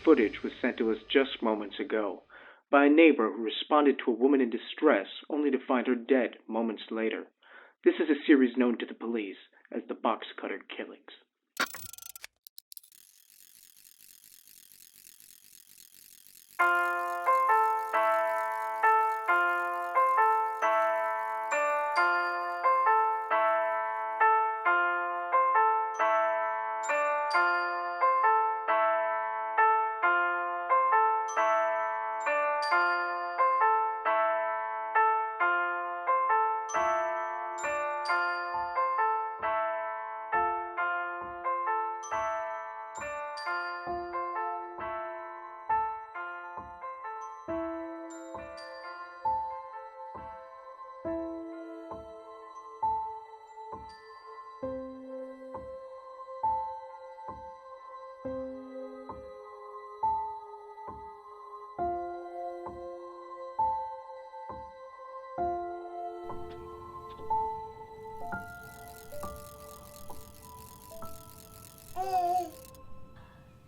footage was sent to us just moments ago by a neighbor who responded to a woman in distress only to find her dead moments later. This is a series known to the police as the Box Cutter Killings.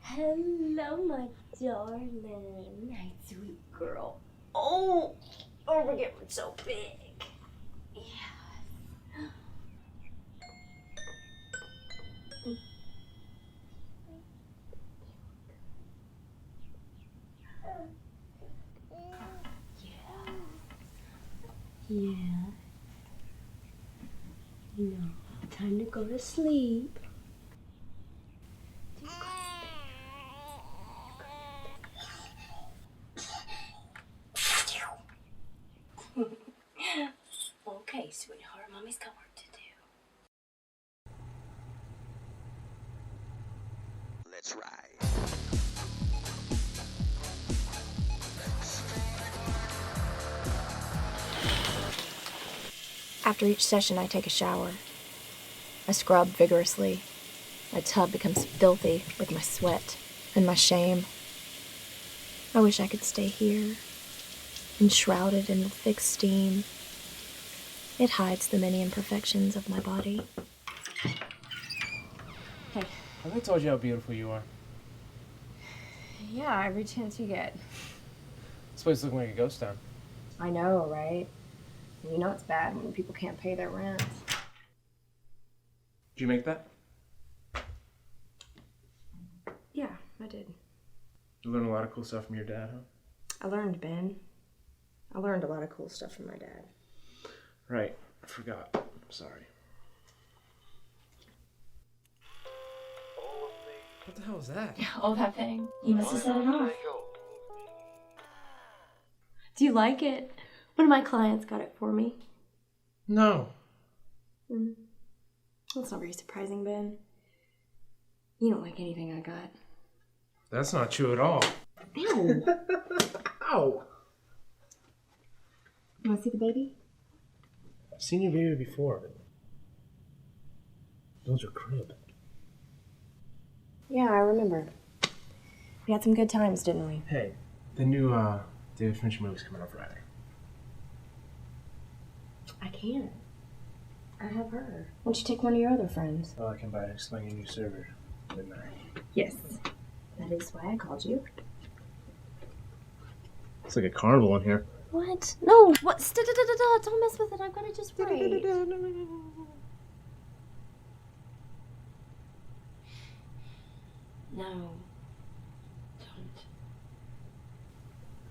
Hello, my darling. Hi, sweet girl. Oh, we're getting so big. Yes. Yeah. No, time to go to sleep. Okay, sweetheart, mommy's got work to do. Let's ride. After each session, I take a shower. I scrub vigorously. My tub becomes filthy with my sweat and my shame. I wish I could stay here, enshrouded in the thick steam. It hides the many imperfections of my body. Hey. Have I told you how beautiful you are? Yeah, every chance you get. This place is looking like a ghost town. I know, right? You know it's bad when people can't pay their rent. Did you make that? Yeah, I did. You learned a lot of cool stuff from your dad, huh? I learned, Ben. I learned a lot of cool stuff from my dad. Right. I forgot. I'm sorry. What the hell is that? Oh, that thing. You must have set it off. Do you like it? One of my clients got it for me. No. That's not very surprising, Ben. You don't like anything I got. That's not true at all. Ew. Ow! You want to see the baby? I've seen your baby before, but... Build your crib. Yeah, I remember. We had some good times, didn't we? Hey, the new David Fincher movie's coming out Friday. I can't. I have her. Why don't you take one of your other friends? Well, I can buy it selling a new server, didn't I? Yes. That is why I called you. It's like a carnival in here. What? No! What? Don't mess with it. I've got it just right. No. Don't.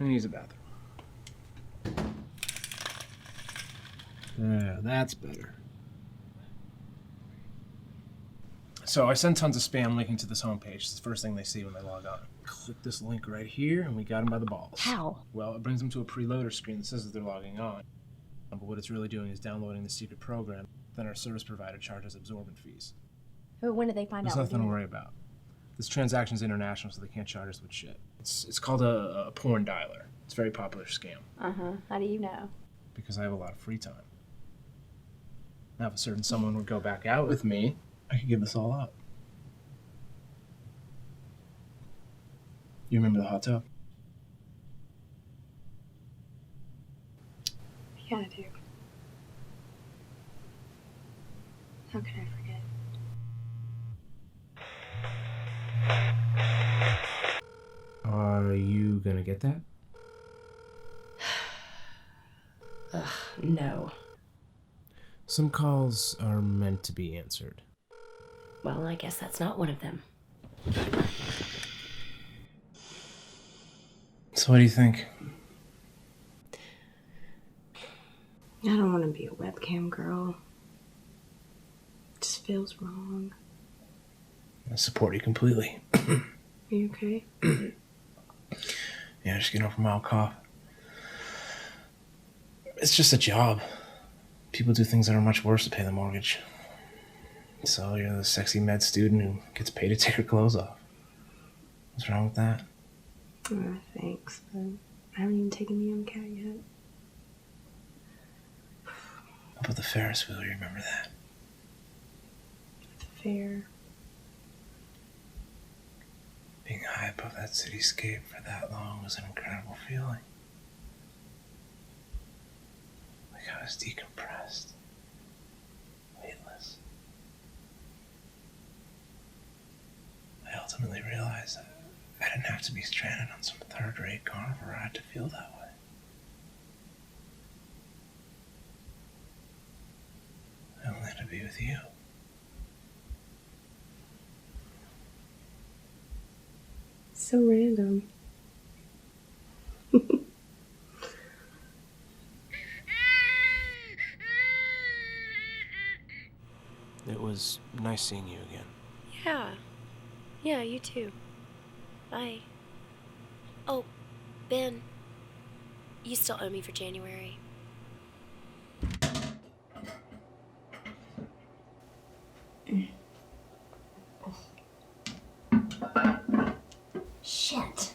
Who needs a bathroom? Yeah, that's better. So I send tons of spam linking to this homepage. It's the first thing they see when they log on. Click this link right here, and we got them by the balls. How? Well, it brings them to a preloader screen that says that they're logging on. But what it's really doing is downloading the secret program. Then our service provider charges absorbent fees. But when did they find There's out? nothing to worry about. This transaction's international, so they can't charge us with shit. It's called a porn dialer. It's a very popular scam. Uh-huh. How do you know? Because I have a lot of free time. Now, if a certain someone would go back out with me, I could give this all up. You remember the hot tub? Yeah, I do. How could I forget? you gonna get that? No. Some calls are meant to be answered. Well, I guess that's not one of them. So what do you think? I don't want to be a webcam girl. It just feels wrong. I support you completely. Are you okay? Yeah, just getting over a mild cough. It's just a job. People do things that are much worse to pay the mortgage. So you're the sexy med student who gets paid to take her clothes off. What's wrong with that? Thanks, but I haven't even taken the MCAT yet. How about the Ferris wheel? You remember that? The fair. Being high above that cityscape for that long was an incredible feeling. Like I was decompressed, weightless. I ultimately realized that I didn't have to be stranded on some third-rate carnival ride to feel that way. I only had to be with you. So random. It was nice seeing you again. Yeah. Yeah, you too. Bye. Oh, Ben. You still owe me for January. Shit.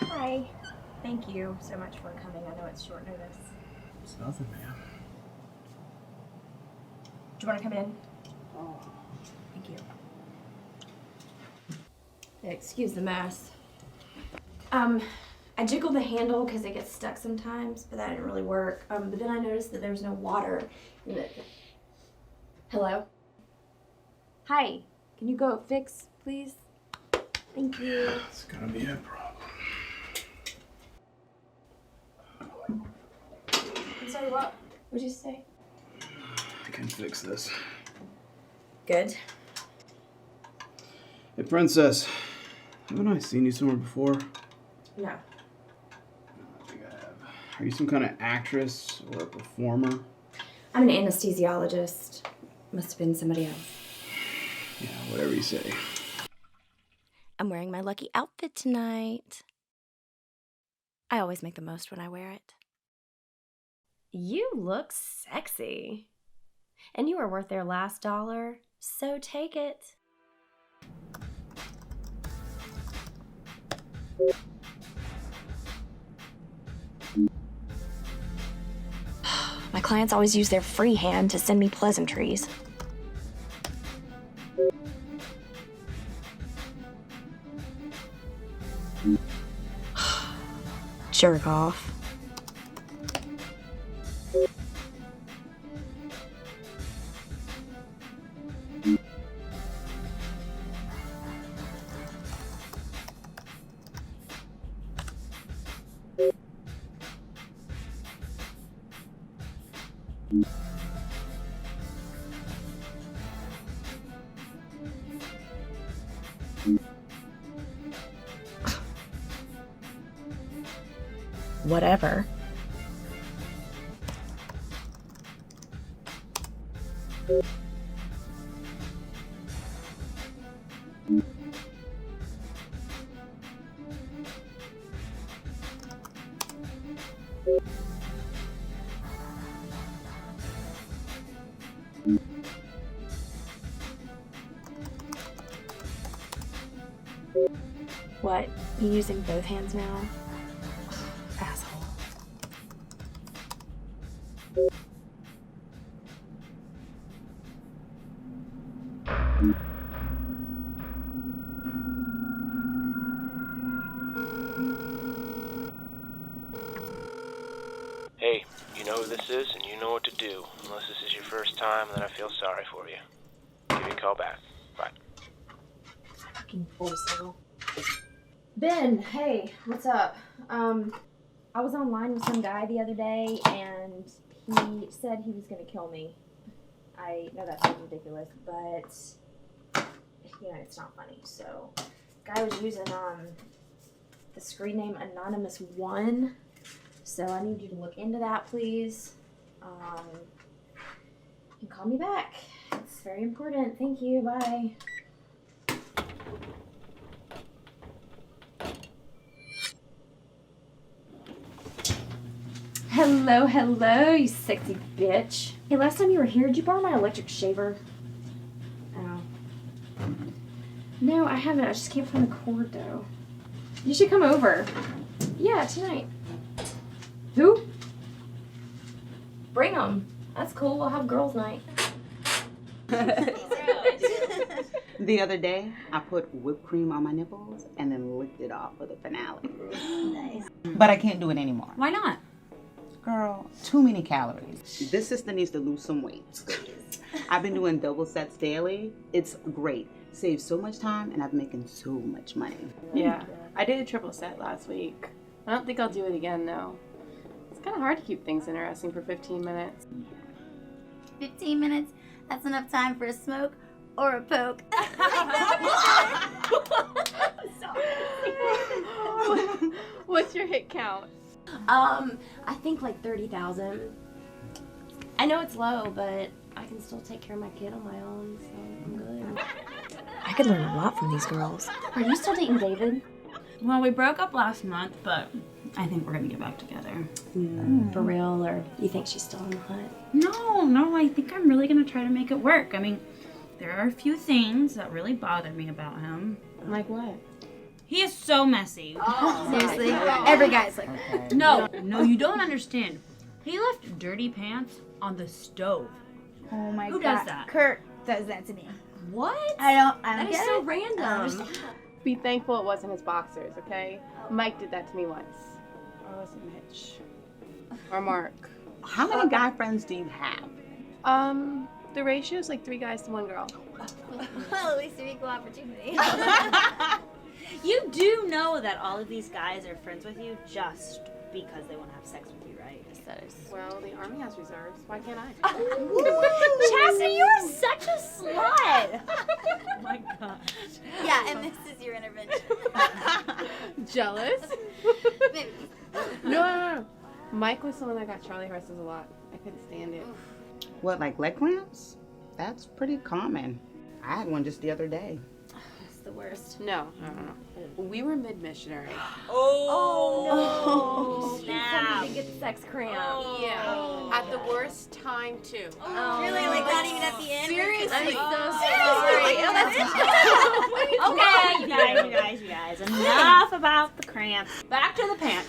Hi. Thank you so much for coming. I know it's short notice. It's nothing, man. Do you want to come in? Oh, thank you. Excuse the mess. I jiggled the handle because it gets stuck sometimes, but that didn't really work. But then I noticed that there was no water in it. Hello? Hi. Can you go fix, please? Thank you. It's gonna be a problem. I'm sorry, what? What'd you say? I can fix this. Good. Hey, Princess. Haven't I seen you somewhere before? No. I don't think I have. Are you some kind of actress or a performer? I'm an anesthesiologist. Must have been somebody else. Yeah, whatever you say. I'm wearing my lucky outfit tonight. I always make the most when I wear it. You look sexy. And you were worth their last $1, so take it. My clients always use their free hand to send me pleasantries. Jerk off. Whatever. What? You using both hands now? Asshole. Hey, you know who this is, and you know what to do. Unless this is your first time, then I feel sorry for you. Give me a call back. Bye. Fucking voiceover. Ben, hey, what's up? I was online with some guy the other day, and he said he was gonna kill me. I know that sounds ridiculous, but it's not funny. So, guy was using the screen name Anonymous1. So I need you to look into that, please. And call me back. It's very important. Thank you. Bye. Hello, you sexy bitch. Hey, last time you were here, did you borrow my electric shaver? Oh. No, I haven't. I just can't find the cord, though. You should come over. Yeah, tonight. Who? Bring them. That's cool. We'll have girls' night. The other day, I put whipped cream on my nipples and then licked it off for the finale. Nice. But I can't do it anymore. Why not? Girl, too many calories. This sister needs to lose some weight. I've been doing double sets daily. It's great. Saves so much time and I'm making so much money. Yeah, I did a triple set last week. I don't think I'll do it again though. It's kind of hard to keep things interesting for 15 minutes. 15 minutes? That's enough time for a smoke or a poke. What's your hit count? I think like 30,000. I know it's low, but I can still take care of my kid on my own, so I'm good. I could learn a lot from these girls. Are you still dating David? Well, we broke up last month, but I think we're gonna get back together. For real, or you think she's still on the hunt? No, I think I'm really gonna try to make it work. I mean, there are a few things that really bother me about him. Like what? He is so messy. Seriously? Every guy's like that. No, you don't understand. He left dirty pants on the stove. Oh my Who god. does that? Kurt does that to me. What? I don't That is get so it. random. Be thankful it wasn't his boxers, okay? Mike did that to me once. Or was it Mitch? Or Mark? How many guy friends do you have? The ratio is like 3 guys to 1 girl. Well, at least you're equal opportunity. You do know that all of these guys are friends with you just because they want to have sex with you, right? Yes, that is. Well, the Army has reserves. Why can't I? Chastity, you are such a slut! Oh my gosh. Yeah, and this is your intervention. Jealous? Maybe. No. Mike was the one that got Charlie horses a lot. I couldn't stand it. What, like leg cramps? That's pretty common. I had one just the other day. It's the worst. No. We were mid-missionary. Oh, no. Now. She get sex cramp. Yeah. At the worst time, too. Really? Like not even at the end? Seriously. I'm so Seriously? sorry. Okay, you guys. Enough about the cramps. Back to the pants.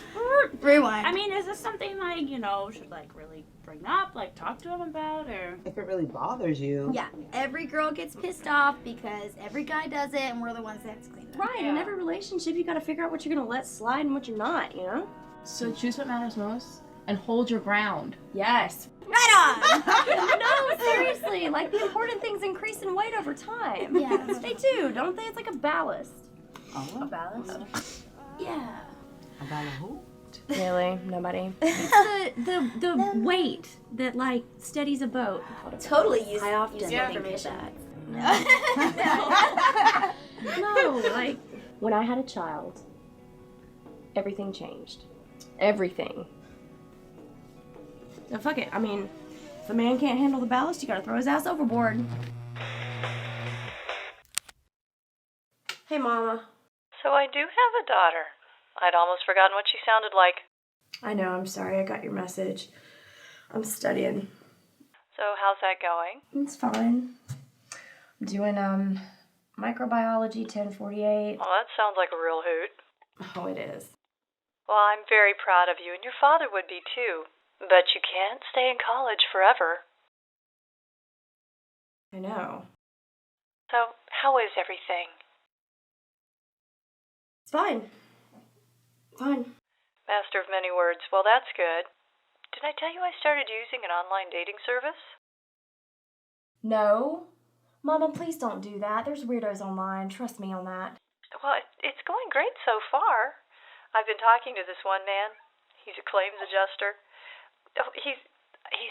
Rewind. I mean, is this something like, should like really bring up, like talk to him about, or? If it really bothers you. Yeah, every girl gets pissed off because every guy does it and we're the ones that have to clean it up. Right, in every relationship, you gotta figure out what you're gonna let slide and what you're not, you know? So choose what matters most and hold your ground. Yes. Right No, seriously, like the important things increase in weight over time. Yeah. They do, don't they? It's like a ballast. Oh, A ballast? Yeah. about who? Really? Nobody? The weight that like steadies a boat. Totally use I often use think information. that. No, like when I had a child, everything changed. Everything. So fuck it. I mean, if a man can't handle the ballast, you gotta throw his ass overboard. Hey, Mama. So I do have a daughter. I'd almost forgotten what she sounded like. I know, I'm sorry. I got your message. I'm studying. So how's that going? It's fine. I'm doing, microbiology 1048. Well, that sounds like a real hoot. Oh, it is. Well, I'm very proud of you, and your father would be too. But you can't stay in college forever. I know. So, how is everything? It's fine. Fine. Master of many words. Well, that's good. Did I tell you I started using an online dating service? No. Mama, please don't do that. There's weirdos online. Trust me on that. Well, It's going great so far. I've been talking to this one man. He's a claims adjuster. Oh, he's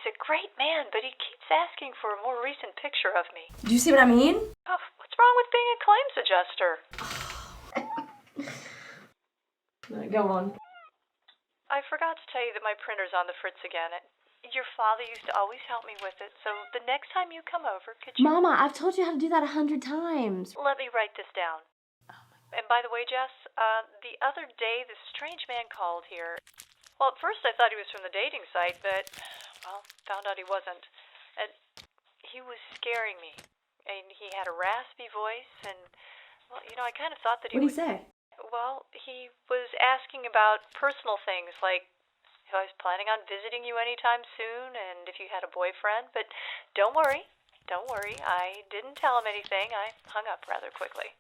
a great man, but he keeps asking for a more recent picture of me. Do you see what I mean? Oh, what's wrong with being a claims adjuster? Go on. I forgot to tell you that my printer's on the fritz again. Your father used to always help me with it, so the next time you come over, could you... Mama, I've told you how to do that 100 times. Let me write this down. And by the way, Jess, the other day this strange man called here. Well, at first I thought he was from the dating site, but, well, found out he wasn't. And he was scaring me. And he had a raspy voice, and, well, you know, I kind of thought that he What did he say? Well, he was asking about personal things, like if I was planning on visiting you anytime soon, and if you had a boyfriend. But don't worry. I didn't tell him anything. I hung up rather quickly.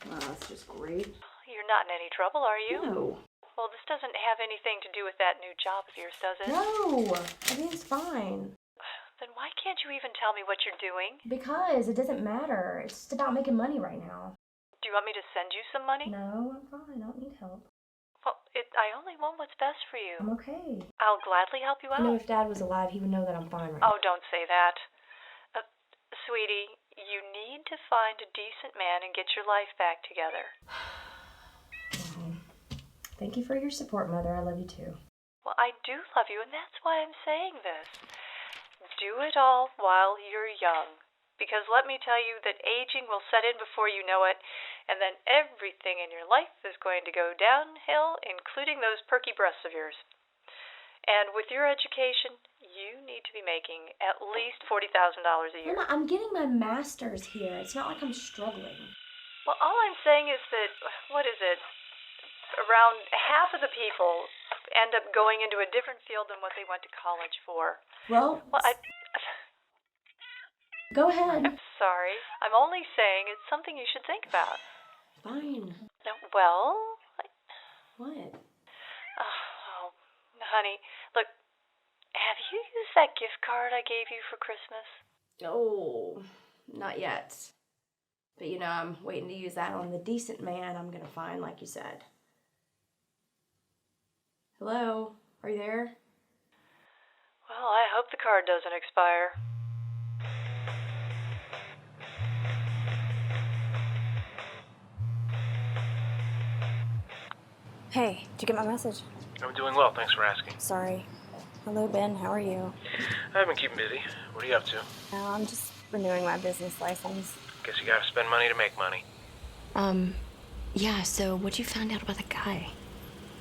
Wow, that's just great. You're not in any trouble, are you? No. Well, this doesn't have anything to do with that new job of yours, does it? No, everything's fine. Then why can't you even tell me what you're doing? Because it doesn't matter. It's just about making money right now. Do you want me to send you some money? No, I'm fine. I don't need help. Well, I only want what's best for you. I'm okay. I'll gladly help you out. You know, if Dad was alive, he would know that I'm fine right now. Oh, don't say that. Sweetie, you need to find a decent man and get your life back together. Thank you for your support, Mother. I love you too. Well, I do love you, and that's why I'm saying this. Do it all while you're young. Because let me tell you that aging will set in before you know it, and then everything in your life is going to go downhill, including those perky breasts of yours. And with your education, you need to be making at least $40,000 a year. Mama, I'm getting my master's here. It's not like I'm struggling. Well, all I'm saying is that, what is it? Around half of the people end up going into a different field than what they went to college for. Well, go ahead. I'm sorry. I'm only saying it's something you should think about. Fine. No, well... What? Oh, honey, look, have you used that gift card I gave you for Christmas? Oh, not yet. But, you know, I'm waiting to use that on the decent man I'm going to find, like you said. Hello? Are you there? Well, I hope the card doesn't expire. Hey, did you get my message? I'm doing well, thanks for asking. Sorry. Hello, Ben. How are you? I've been keeping busy. What are you up to? I'm just renewing my business license. Guess you gotta spend money to make money. Yeah, so what'd you find out about the guy?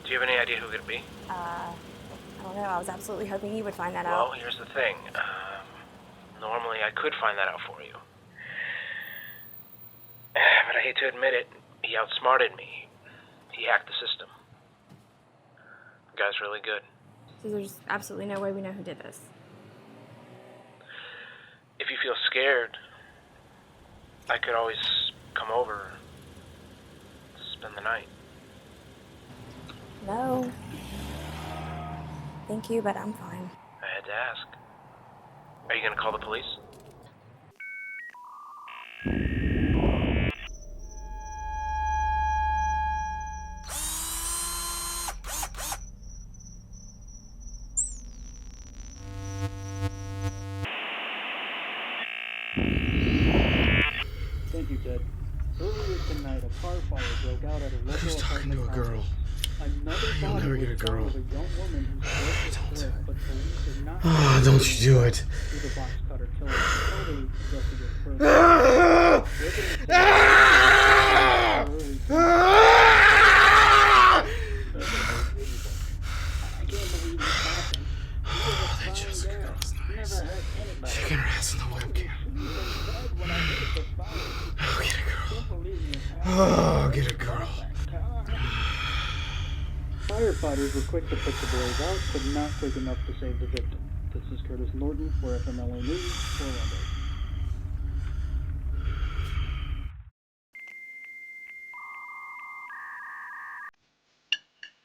Do you have any idea who it could be? I don't know. I was absolutely hoping you would find that Well, out. here's the thing. Normally I could find that out for you. But I hate to admit it, he outsmarted me. He hacked the system. The guy's really good. So there's absolutely no way we know who did this. If you feel scared, I could always come over, spend the night. No. Thank you, but I'm fine. I had to ask. Are you gonna call the police? Thank you, Ted. Earlier tonight, a car fire broke out at a local Who's talking to a girl? You'll never get a girl. Of a young woman who split, but police did not. Oh, don't you do it. The box cutter killer totally investigate further. I can't believe this happened. Oh, that Jessica girl's nice. She got her ass on the webcam. Oh, get a girl. Oh, get a girl. Firefighters were quick to put the blaze out, but not quick enough to save the victim. This is Curtis Norton for FMLA News, Orlando.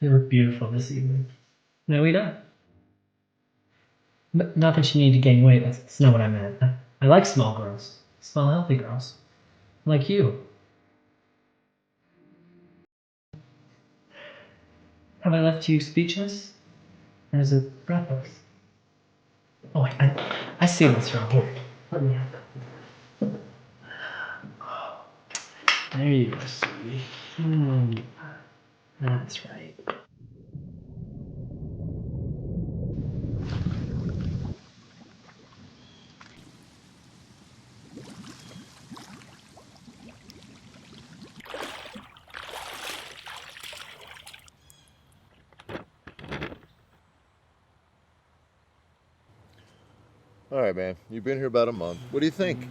You look beautiful this evening. No, we don't. Not that you need to gain weight. That's not what I meant. I like small girls. Small, healthy girls. Like you. Have I left you speechless? Or is it breathless? Oh, wait, I see what's wrong here. Let me have that. There you go, sweetie. That's right. All right, man. You've been here about a month. What do you think?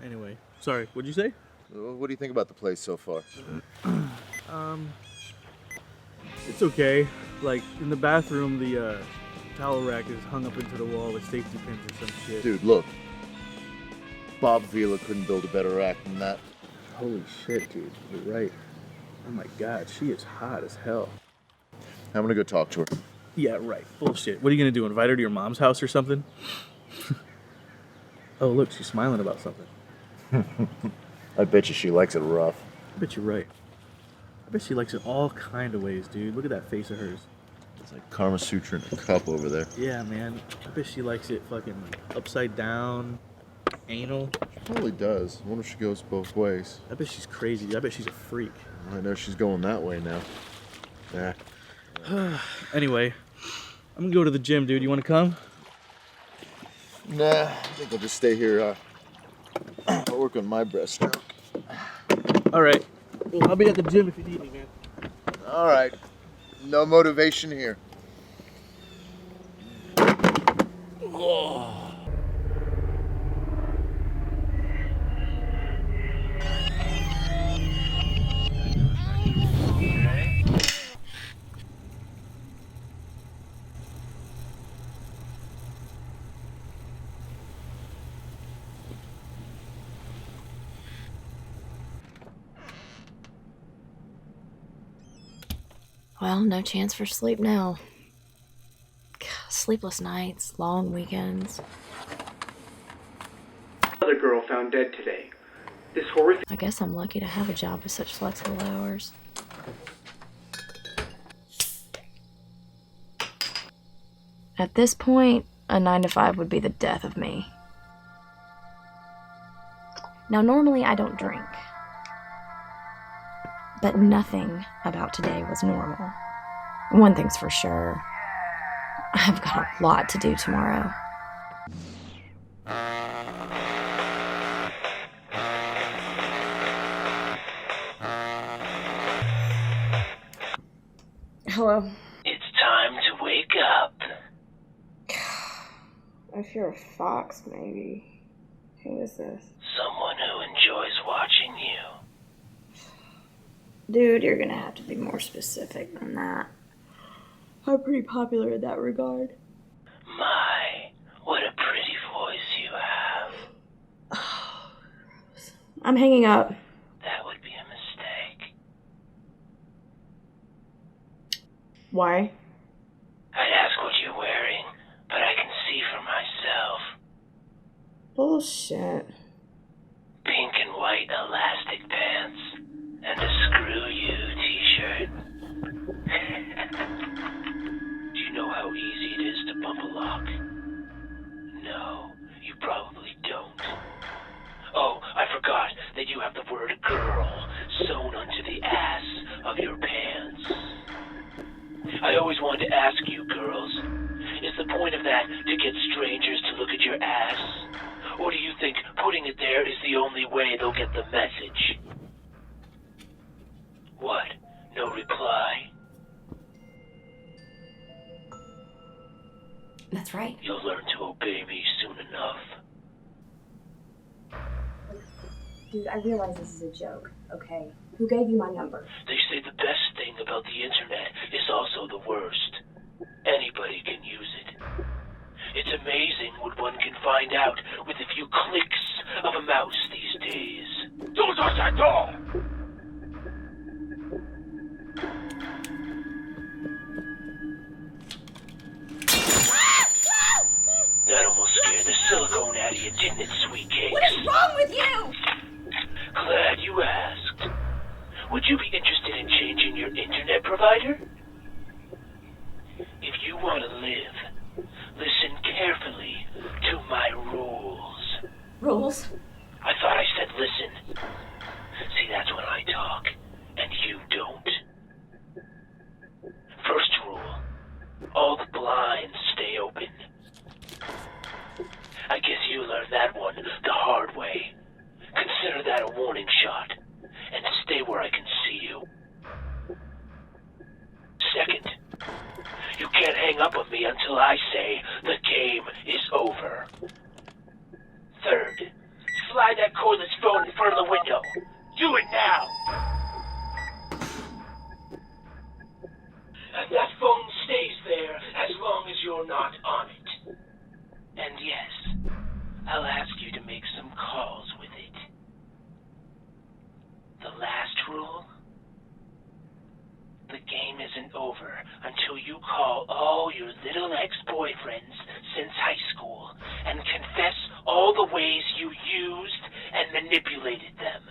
Anyway, sorry, what'd you say? What do you think about the place so far? It's okay. Like, in the bathroom, the towel rack is hung up into the wall with safety pins or some shit. Dude, look. Bob Vila couldn't build a better act than that. Holy shit, dude. You're right. Oh my god, she is hot as hell. I'm gonna go talk to her. Yeah, right. Bullshit. What are you gonna do, invite her to your mom's house or something? Oh, look, she's smiling about something. I bet you she likes it rough. I bet you're right. I bet she likes it all kind of ways, dude. Look at that face of hers. It's like Karma Sutra in a cup over there. Yeah, man. I bet she likes it fucking upside down, anal. She probably does. I wonder if she goes both ways. I bet she's crazy. I bet she's a freak. I know she's going that way now. Yeah. Anyway, I'm gonna go to the gym, dude. You wanna come? Nah, I think I'll just stay here. I'll work on my breaststroke. All right. Well, I'll be at the gym if you need me, man. All right. No motivation here. Oh. Well, no chance for sleep now. Sleepless nights, long weekends. Another girl found dead today. This horrific... I guess I'm lucky to have a job with such flexible hours. At this point, a 9 to 5 would be the death of me. Now, normally I don't drink. But nothing about today was normal. One thing's for sure. I've got a lot to do tomorrow. Hello. It's time to wake up. If you're a fox, maybe. Who is this? Someone who enjoys watching you. Dude, you're gonna have to be more specific than that. I'm pretty popular in that regard. My, what a pretty voice you have. I'm hanging up. That would be a mistake. Why? I'd ask what you're wearing, but I can see for myself. Bullshit. Pink and white elastic pants and a screw you t-shirt. Do you know how easy it is to bump a lock? No, you probably don't. Oh, I forgot that you have the word girl sewn onto the ass of your pants. I always wanted to ask you, girls, is the point of that to get strangers to look at your ass? Or do you think putting it there is the only way they'll get the message? What? No reply? That's right. You'll learn to obey me soon enough. Dude, I realize this is a joke, okay? Who gave you my number? They say the best thing about the internet is also the worst. Anybody can use it. It's amazing what one can find out with a few clicks of a mouse these days. Don't touch that door! That almost scared the silicone out of you, didn't it, sweet cakes? What is wrong with you? Glad you asked. Would you be interested in changing your internet provider? If you want to live, listen carefully to my rules. Rules? I thought I said listen. See, that's when I talk, and you don't. First rule, all the blinds stay open. I guess you learned that one the hard way. Consider that a warning shot, and stay where I can see you. Second, you can't hang up on me until I say the game is over. Third, slide that cordless phone in front of the window. Do it now! And that phone stays there as long as you're not on it. And yes, I'll ask you to make some calls with it. The last rule? The game isn't over until you call all your little ex-boyfriends since high school and confess all the ways you used and manipulated them.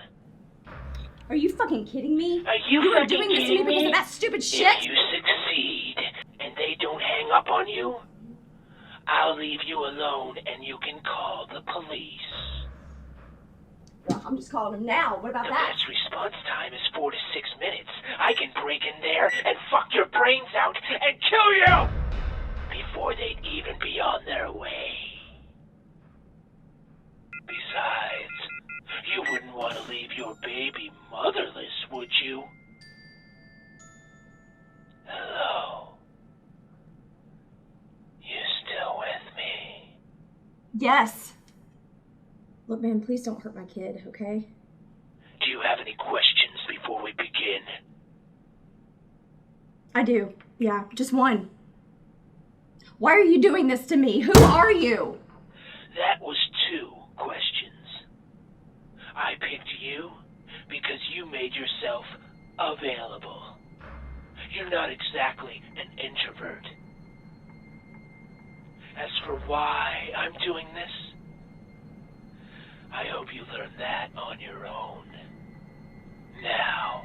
Are you fucking kidding me? Are you are fucking doing this to me kidding because me? of that stupid shit? If you succeed and they don't hang up on you, I'll leave you alone and you can call the police. Well, I'm just calling him now. What about The that? best response time is 4 to 6 minutes. I can break in there and fuck your brains out and kill you before they'd even be on their way. Besides, you wouldn't want to leave your baby motherless, would you? Hello? You still with me? Yes. Look, man, please don't hurt my kid, okay? Do you have any questions before we begin? I do. Yeah, just one. Why are you doing this to me? Who are you? That was 2 questions. I picked you because you made yourself available. You're not exactly an introvert. As for why I'm doing this, I hope you learn that on your own. Now,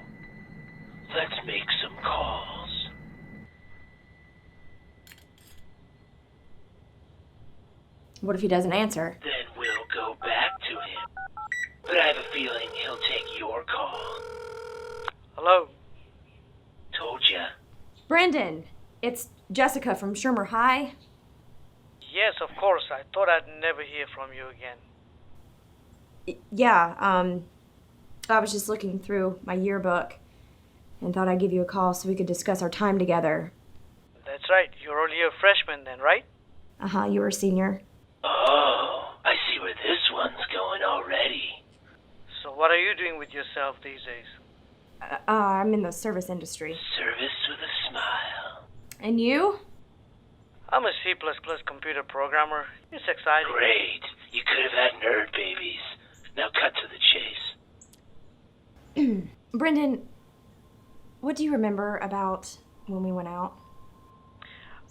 let's make some calls. What if he doesn't answer? Then we'll go back to him. But I have a feeling he'll take your call. Hello? Told ya. Brandon, it's Gessica from Shermer High. Yes, of course. I thought I'd never hear from you again. Yeah, I was just looking through my yearbook and thought I'd give you a call so we could discuss our time together. That's right. You're only a freshman then, right? Uh-huh, you were a senior. Oh, I see where this one's going already. So what are you doing with yourself these days? I'm in the service industry. Service with a smile. And you? I'm a C++ computer programmer. It's exciting. Great. You could have had nerd babies. Now cut to the chase. Brendan, what do you remember about when we went out?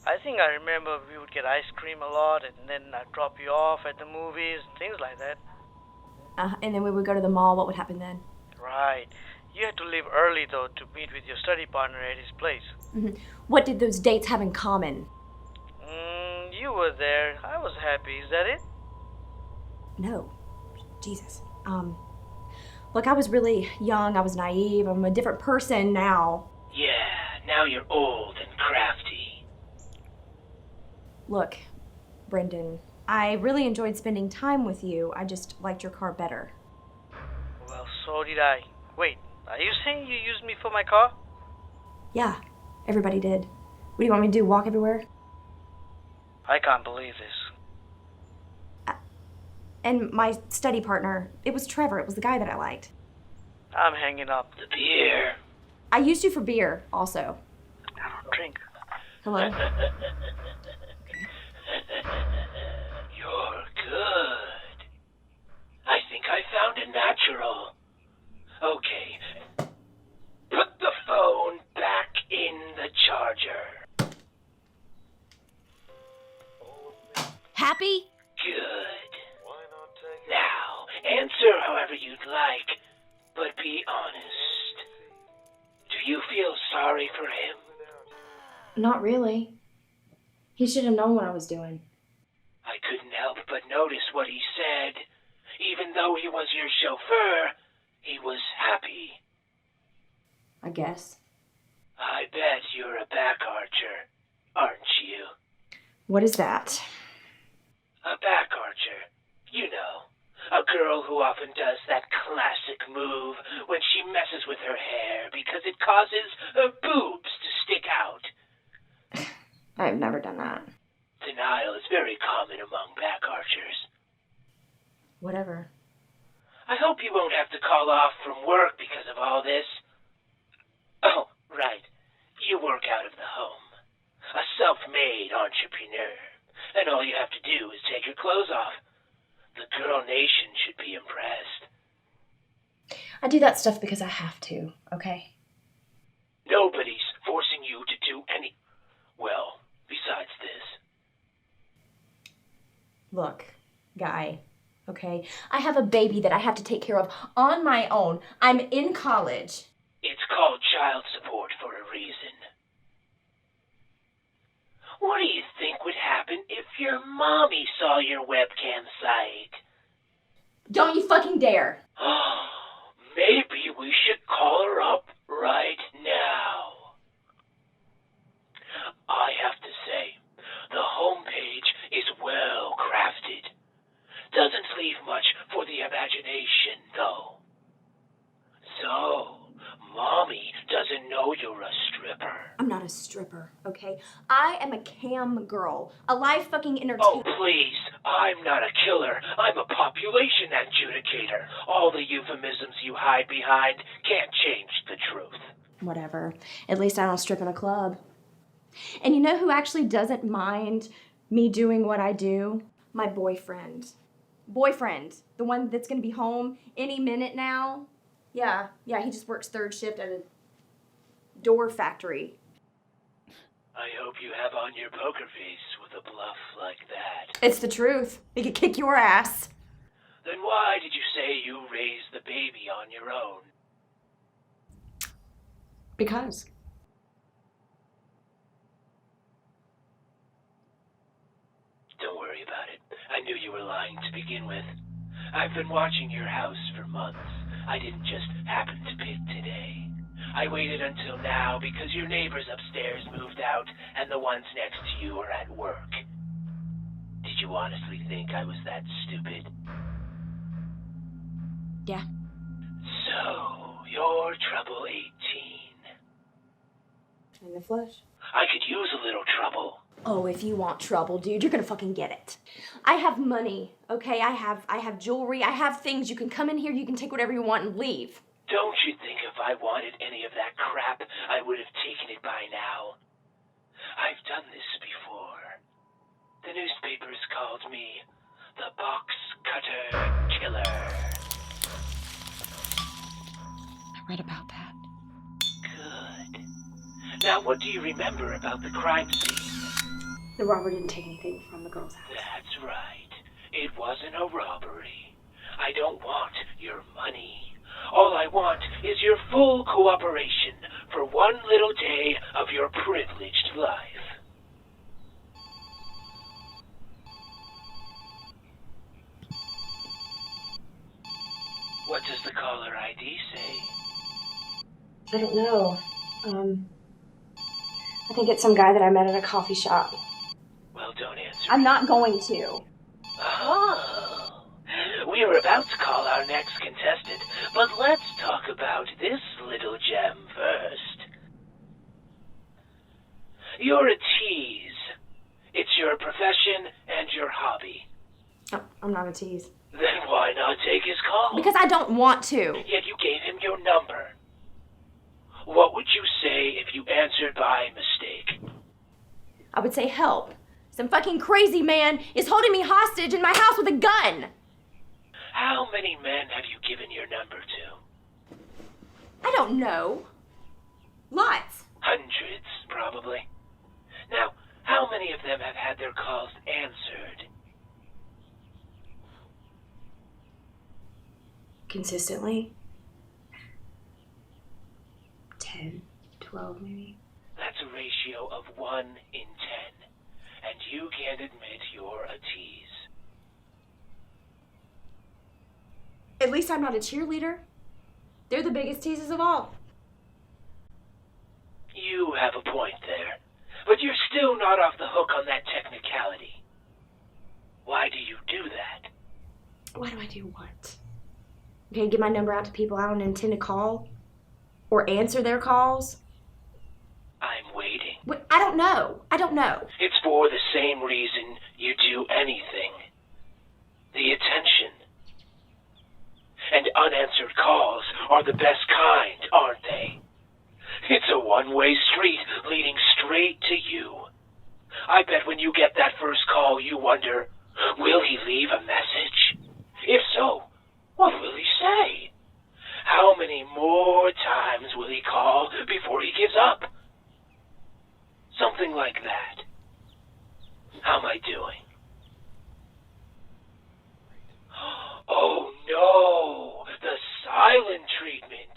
I think I remember we would get ice cream a lot, and then I'd drop you off at the movies, things like that. And then we would go to the mall. What would happen then? Right. You had to leave early, though, to meet with your study partner at his place. Mm-hmm. What did those dates have in common? You were there. I was happy. Is that it? No. Jesus. Look, I was really young. I was naive. I'm a different person now. Yeah, now you're old and crafty. Look, Brendan, I really enjoyed spending time with you. I just liked your car better. Well, so did I. Wait, are you saying you used me for my car? Yeah, everybody did. What do you want me to do, walk everywhere? I can't believe this. And my study partner, it was Trevor. It was the guy that I liked. I'm hanging up. The beer. I used you for beer, also. I don't drink. Hello? You're good. I think I found a natural. Okay. Put the phone back in the charger. Happy? Good. Now, answer however you'd like. But be honest. Do you feel sorry for him? Not really. He should have known what I was doing. I couldn't help but notice what he said. Even though he was your chauffeur, he was happy. I guess. I bet you're a back archer, aren't you? What is that? A back archer. You know, a girl who often does that classic move when she messes with her hair because it causes her boobs to stick out. I've never done that. Denial is very common among back archers. Whatever. I hope you won't have to call off from work because of all this. Oh, right. You work out of the home. A self-made entrepreneur. And all you have to do is take your clothes off. The girl nation should be impressed. I do that stuff because I have to, okay? Nobody's forcing you to do any... Well, besides this. Look, guy, okay? I have a baby that I have to take care of on my own. I'm in college. It's called child support for a reason. What do you think would happen if your mommy saw your webcam site? Don't you fucking dare. Maybe we should call her up right now. I have to say, the homepage is well crafted. Doesn't leave much for the imagination, though. So, Mommy doesn't know you're a stripper. I'm not a stripper, okay? I am a cam girl. A live fucking entertainer. Oh, please. I'm not a killer. I'm a population adjudicator. All the euphemisms you hide behind can't change the truth. Whatever. At least I don't strip in a club. And you know who actually doesn't mind me doing what I do? My boyfriend. Boyfriend. The one that's gonna be home any minute now. Yeah, he just works third shift at a door factory. I hope you have on your poker face with a bluff like that. It's the truth. He could kick your ass. Then why did you say you raised the baby on your own? Because. Don't worry about it. I knew you were lying to begin with. I've been watching your house for months. I didn't just happen to pick today. I waited until now because your neighbors upstairs moved out and the ones next to you are at work. Did you honestly think I was that stupid? Yeah. So, you're trouble 18. In the flesh. I could use a little trouble. Oh, if you want trouble, dude, you're gonna fucking get it. I have money, okay? I have jewelry, I have things. You can come in here, you can take whatever you want and leave. Don't you think if I wanted any of that crap, I would have taken it by now? I've done this before. The newspapers called me the box cutter killer. I read about that. Good. Now, what do you remember about the crime scene? The robber didn't take anything from the girl's house. That's right. It wasn't a robbery. I don't want your money. All I want is your full cooperation for one little day of your privileged life. What does the caller ID say? I don't know. I think it's some guy that I met at a coffee shop. Well, don't answer. I'm not going to. Oh, we were about to call our next contestant, but let's talk about this little gem first. You're a tease. It's your profession and your hobby. Oh, I'm not a tease. Then why not take his call? Because I don't want to. Yet you gave him your number. What would you say if you answered by mistake? I would say help. Some fucking crazy man is holding me hostage in my house with a gun. How many men have you given your number to? I don't know. Lots. Hundreds, probably. Now, how many of them have had their calls answered? Consistently? 12, maybe. That's a ratio of 1 in 10. And you can't admit you're a tease. At least I'm not a cheerleader. They're the biggest teases of all. You have a point there. But you're still not off the hook on that technicality. Why do you do that? Why do I do what? Okay, give my number out to people I don't intend to call? Or answer their calls? I'm waiting. What? I don't know. It's for the same reason you do anything. The attention. And unanswered calls are the best kind, aren't they? It's a one-way street leading straight to you. I bet when you get that first call, you wonder, will he leave a message? If so, what will he say? How many more times will he call before he gives up? Something like that. How am I doing? Oh no! The silent treatment!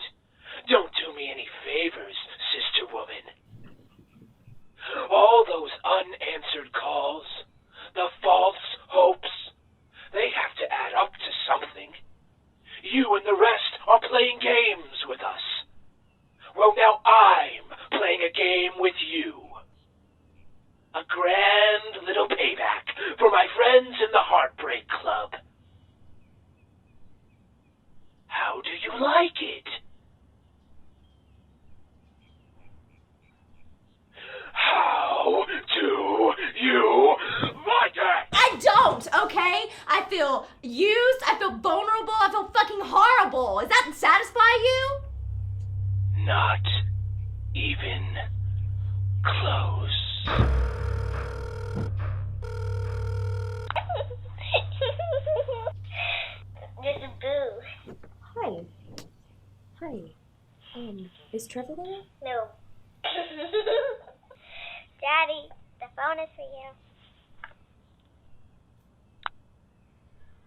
Don't do me any favors, sister woman. All those unanswered calls, the false hopes, they have to add up to something. You and the rest are playing games with us. Well, now I'm playing a game with you. A grand little payback for my friends in the Heartbreak Club. How do you like it? How do you like it? I don't, okay? I feel used, I feel vulnerable, I feel fucking horrible. Does that satisfy you? Not even close. There's a boo. Hi. Is Trevor there? No. Daddy, the phone is for you.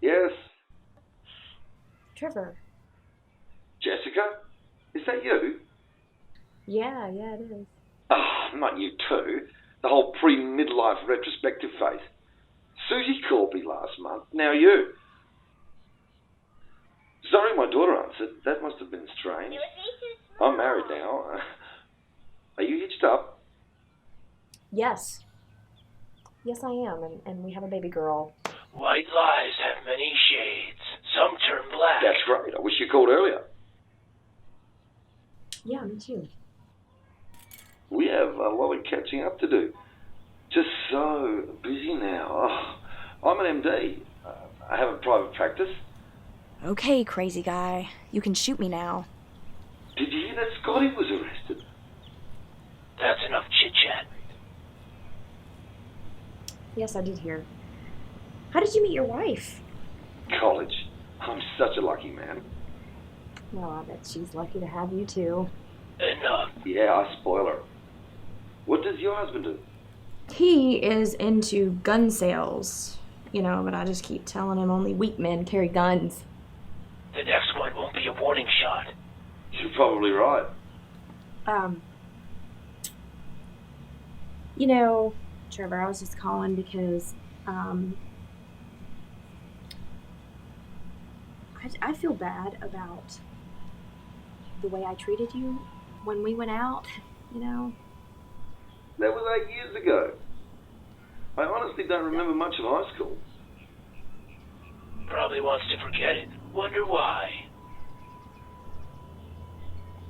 Yes? Trevor. Jessica? Is that you? Yeah, it is. Oh, not you too. The whole pre-midlife retrospective phase. Susie called me last month. Now you. Sorry my daughter answered. That must have been strange. I'm married now. Are you hitched up? Yes. Yes, I am, and we have a baby girl. White lies have many shades. Some turn black. That's great. I wish you called earlier. Yeah, me too. We have a lot of catching up to do. Just so busy now. Oh, I'm an MD. I have a private practice. Okay, crazy guy. You can shoot me now. Did you hear that Scotty was arrested? That's enough chit-chat. Yes, I did hear. How did you meet your wife? College. I'm such a lucky man. Well, I bet she's lucky to have you too. Enough. Yeah, I spoil her. What does your husband do? He is into gun sales, but I just keep telling him only weak men carry guns. The next one won't be a warning shot. You're probably right. Trevor, I was just calling because, I feel bad about the way I treated you when we went out, That was 8 years ago. I honestly don't remember much of high school. Probably wants to forget it. Wonder why.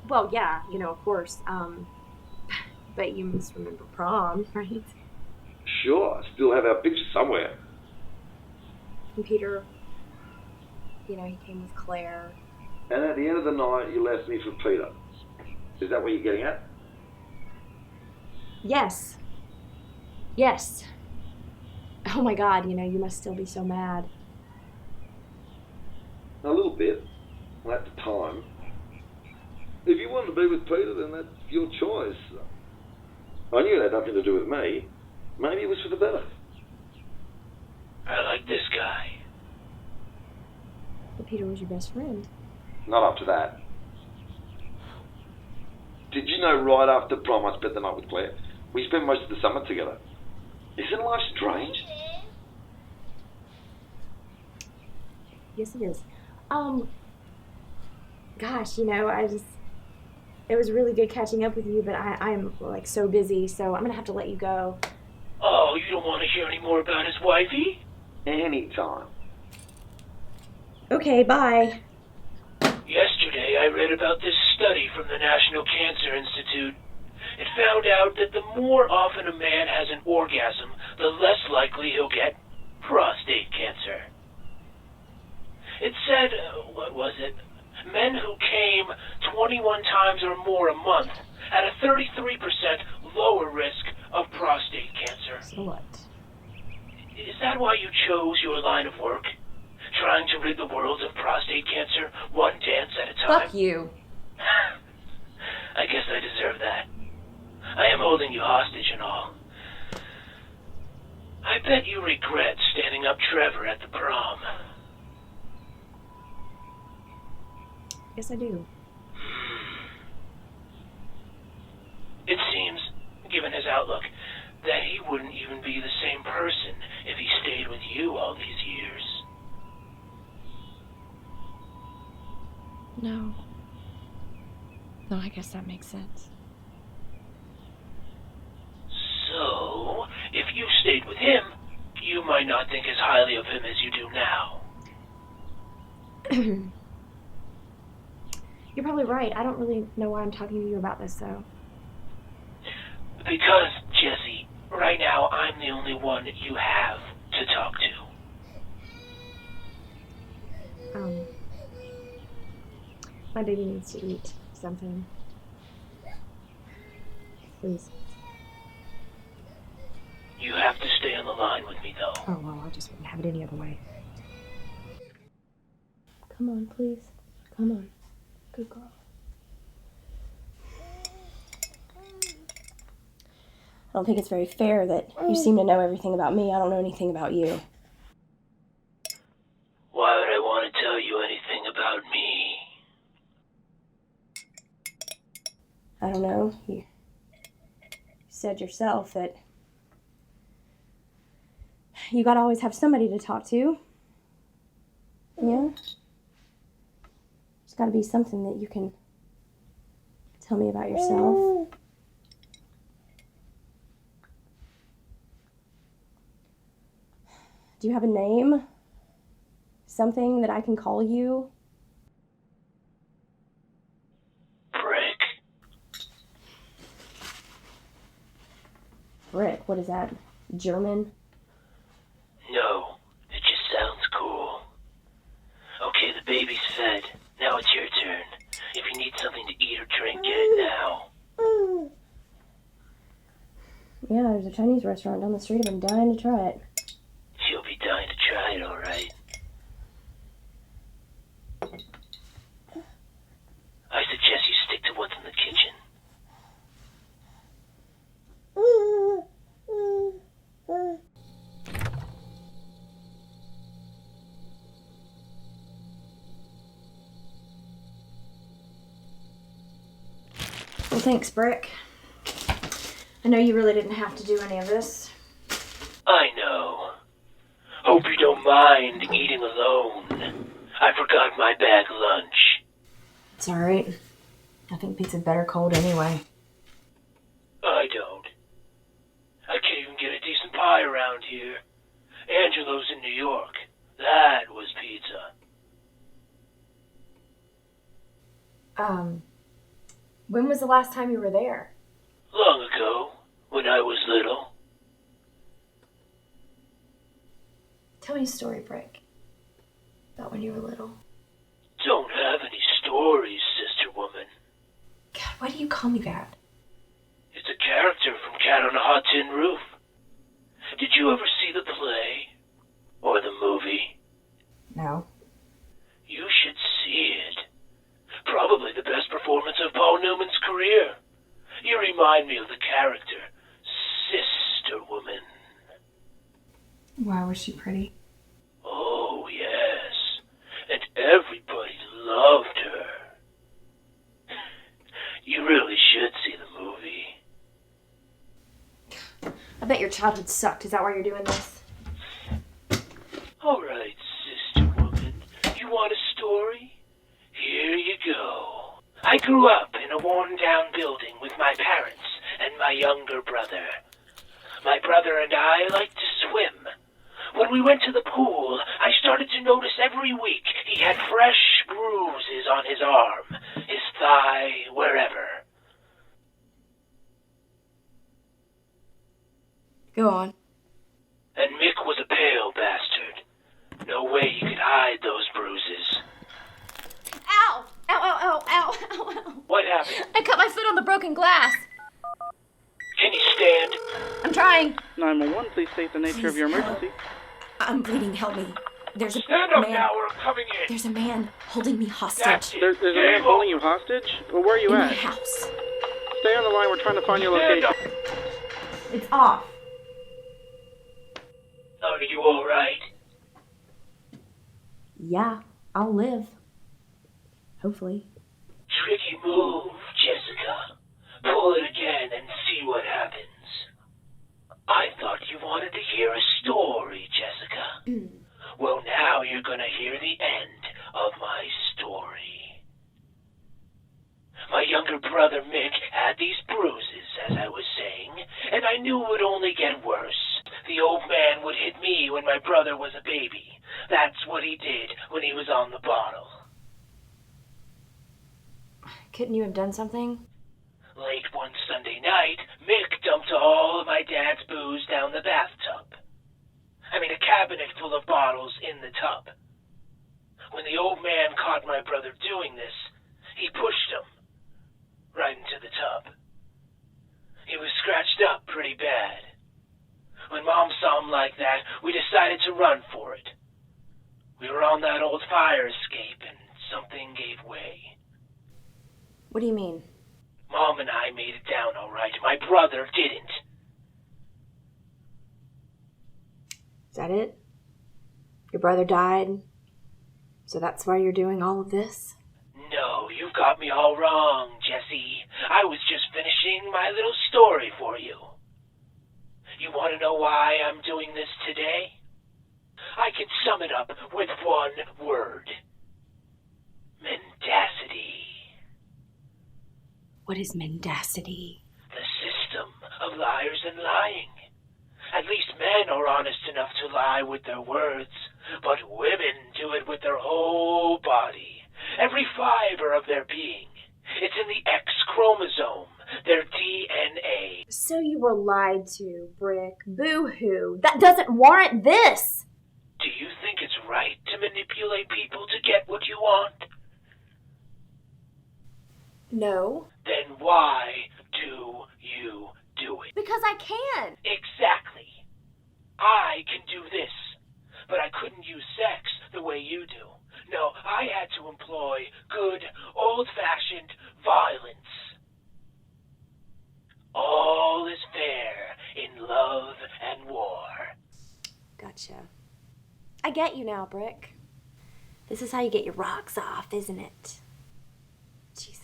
Well, yeah, of course. But you must remember prom, right? Sure, I still have our picture somewhere. And Peter, he came with Claire. And at the end of the night, you left me for Peter. Is that what you're getting at? Yes. Yes. Oh my God, you must still be so mad. A little bit. At the time. If you wanted to be with Peter, then that's your choice. I knew it had nothing to do with me. Maybe it was for the better. I like this guy. But Peter was your best friend. Not up to that. Did you know right after prom I spent the night with Claire? We spent most of the summer together. Isn't life strange? Yes, it is. Gosh, it was really good catching up with you, but I'm like so busy, so I'm gonna have to let you go. Oh, you don't want to hear any more about his wifey? Anytime. Okay, bye. Yesterday, I read about this study from the National Cancer Institute. It found out that the more often a man has an orgasm, the less likely he'll get prostate cancer. It said, men who came 21 times or more a month had a 33% lower risk of prostate cancer. So what? Is that why you chose your line of work? Trying to rid the world of prostate cancer one dance at a time? Fuck you. I guess I deserve that. I am holding you hostage and all. I bet you regret standing up Trevor at the prom. Yes, I do. It seems, given his outlook, that he wouldn't even be the same person if he stayed with you all these years. No. No, I guess that makes sense. So, if you stayed with him, you might not think as highly of him as you do now. You're probably right. I don't really know why I'm talking to you about this, though. Because, Jessie, right now I'm the only one you have to talk to. My baby needs to eat something. Please. You have to stay on the line with me, though. Oh, well, I just wouldn't have it any other way. Come on, please. Come on. Good girl. I don't think it's very fair that you seem to know everything about me. I don't know anything about you. Why would I want to tell you anything about me? I don't know. You said yourself that you gotta always have somebody to talk to. Yeah? There's gotta be something that you can tell me about yourself. Do you have a name? Something that I can call you? Brick, what is that? German? No, it just sounds cool. Okay, the baby's fed. Now it's your turn. If you need something to eat or drink, get it now. Yeah, there's a Chinese restaurant down the street. I've been dying to try it. She'll be dying to try it, all right. I suggest you stick to what's in the kitchen. Well, thanks, Brick. I know you really didn't have to do any of this. I know. Hope you don't mind eating alone. I forgot my bag lunch. It's alright. I think pizza's better cold anyway. I don't. I can't even get a decent pie around here. Angelo's in New York. That was pizza. When was the last time you were there? Long ago, when I was little. Tell me a story, Brick. About when you were little. Don't have any stories, sister woman. God, why do you call me that? It's a character from Cat on a Hot Tin Roof. Did you ever see the play? Or the movie? No. You should see it. Probably the best performance of Paul Newman's career. You remind me of the character, Sister Woman. Why was she pretty? Oh, yes. And everybody loved her. You really should childhood sucked. Is that why you're doing this? Alright, sister woman. You want a story? Here you go. I grew up in a worn-down building with my parents and my younger brother. My brother and I liked to swim. When we went to the pool, I started to notice every week he had fresh bruises on his arm, his thigh, wherever. Go on. And Mick was a pale bastard. No way he could hide those bruises. Ow! Ow, ow, ow, ow, ow, ow. What happened? I cut my foot on the broken glass. Can you stand? I'm trying. 911, please state the nature of your emergency. I'm bleeding. Help me. There's a Stand up man. now, we're coming in. There's a man holding me hostage. There's a man holding you hostage? Well, where are you in at? my house. Stay on the line, we're trying to find your location. It's off. Are you alright? Yeah, I'll live. Hopefully. Tricky move, Jessica. Pull it again and see what happens. I thought you wanted to hear a story, Jessica. Well, now you're gonna hear the end of my story. My younger brother Mick had these bruises, as I was saying, and I knew it would only get worse. The old man would hit me when my brother was a baby. That's what he did when he was on the bottle. Couldn't you have done something? Late one Sunday night, Mick dumped all of my dad's booze down the bathtub. I mean, a cabinet full of bottles in the tub. When the old man caught my brother doing this, he pushed him right into the tub. He was scratched up pretty bad. When Mom saw him like that, we decided to run for it. We were on that old fire escape, and something gave way. What do you mean? Mom and I made it down all right. My brother didn't. Is that it? Your brother died? So that's why you're doing all of this? No, you've got me all wrong, Jessie. I was just finishing my little story for you. You want to know why I'm doing this today? I can sum it up with one word. Mendacity. What is mendacity? The system of liars and lying. At least men are honest enough to lie with their words, but women do it with their whole body, every fiber of their being. It's in the X chromosome, their DNA. So you were lied to, Brick. Boo-hoo. That doesn't warrant this! Do you think it's right to manipulate people to get what you want? No. Then why do you do it? Because I can. Exactly. I can do this, but I couldn't use sex the way you do. No, I had to employ good, old-fashioned violence. All is fair in love and war. Gotcha. I get you now, Brick. This is how you get your rocks off, isn't it? Jesus.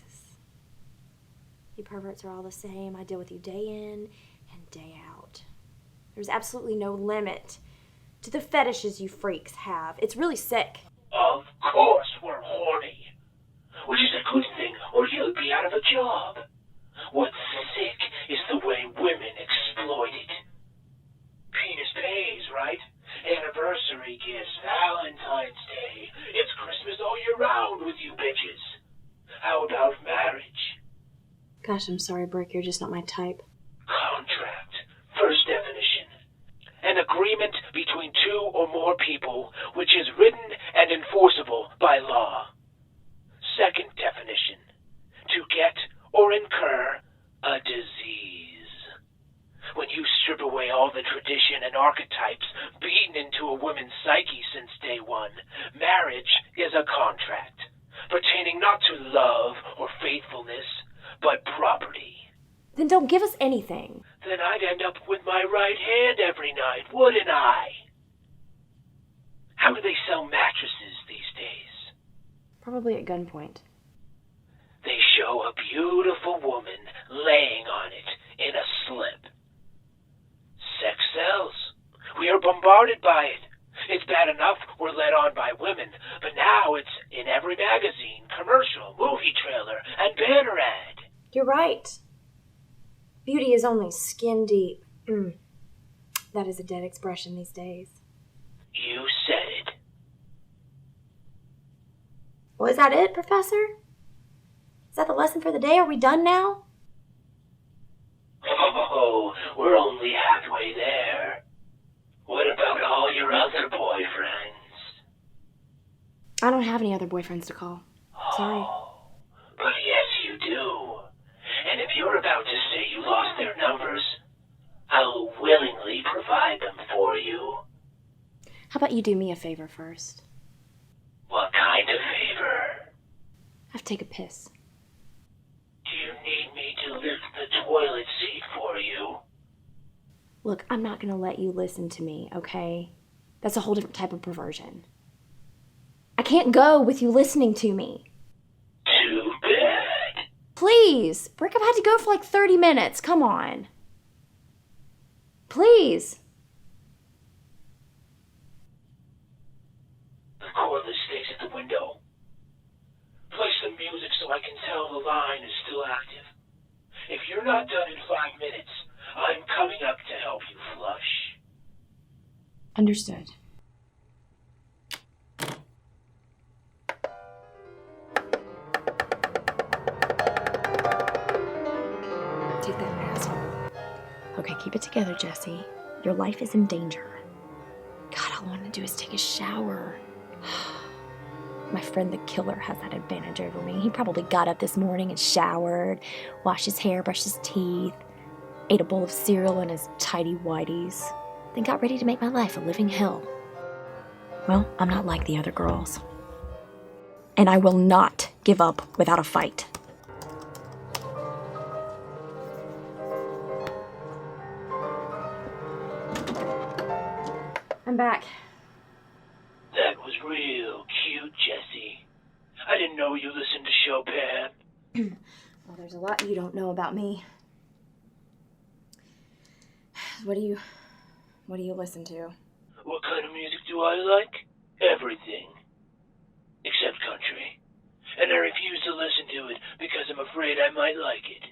You perverts are all the same. I deal with you day in and day out. There's absolutely no limit to the fetishes you freaks have. It's really sick. Of course we're horny. Which is a good thing, or you'll be out of a job. What's sick is the way women exploit it. Penis pays, right? Anniversary gifts, Valentine's Day. It's Christmas all year round with you bitches. How about marriage? Gosh, I'm sorry, Brick. You're just not my type. Contract. First definition. An agreement between two or more people which is written and enforceable by law. Second definition. To get or incur a disease. When you strip away all the tradition and archetypes beaten into a woman's psyche since day one, marriage is a contract, pertaining not to love or faithfulness, but property. Then don't give us anything. Then I'd end up with my right hand every night, wouldn't I? How do they sell mattresses these days? Probably at gunpoint. They show a beautiful woman laying on it in a slip. Sex sells. We are bombarded by it. It's bad enough we're led on by women, but now it's in every magazine, commercial, movie trailer, and banner ad. You're right. Beauty is only skin deep. That is a dead expression these days. You said it. Well, is that it, Professor? Is that the lesson for the day? Are we done now? Oh, we're only halfway there. What about all your other boyfriends? I don't have any other boyfriends to call. Sorry. But yes, you do. And if you're about to say you lost their numbers, I'll willingly provide them for you. How about you do me a favor first? What kind of favor? I have to take a piss. Do you need me to lift the toilet seat for you? Look, I'm not going to let you listen to me, okay? That's a whole different type of perversion. I can't go with you listening to me. Too bad. Please! Brick, I've had to go for like 30 minutes. Come on. Please. The cordless stays at the window. Play some music so I can tell the line is still active. If you're not done in 5 minutes, I'm coming up to help you flush. Understood. Take that, asshole. Okay, keep it together, Jesse. Your life is in danger. God, all I want to do is take a shower. My friend the killer has that advantage over me. He probably got up this morning and showered, washed his hair, brushed his teeth, ate a bowl of cereal in his tidy whities, then got ready to make my life a living hell. Well, I'm not like the other girls. And I will not give up without a fight. I'm back. That was real cute, Jessie. I didn't know you listened to Chopin. Well, there's a lot you don't know about me. What do you listen to? What kind of music do I like? Everything. Except country. And I refuse to listen to it because I'm afraid I might like it.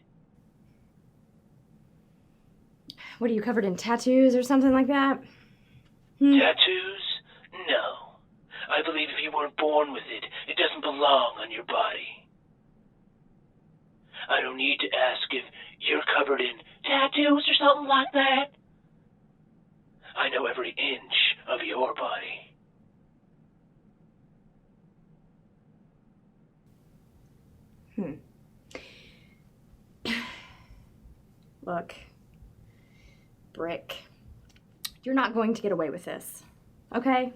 What, are you covered in tattoos or something like that? Tattoos? No. I believe if you weren't born with it, it doesn't belong on your body. I don't need to ask if you're covered in tattoos or something like that. I know every inch of your body. Look, Brick, you're not going to get away with this, okay?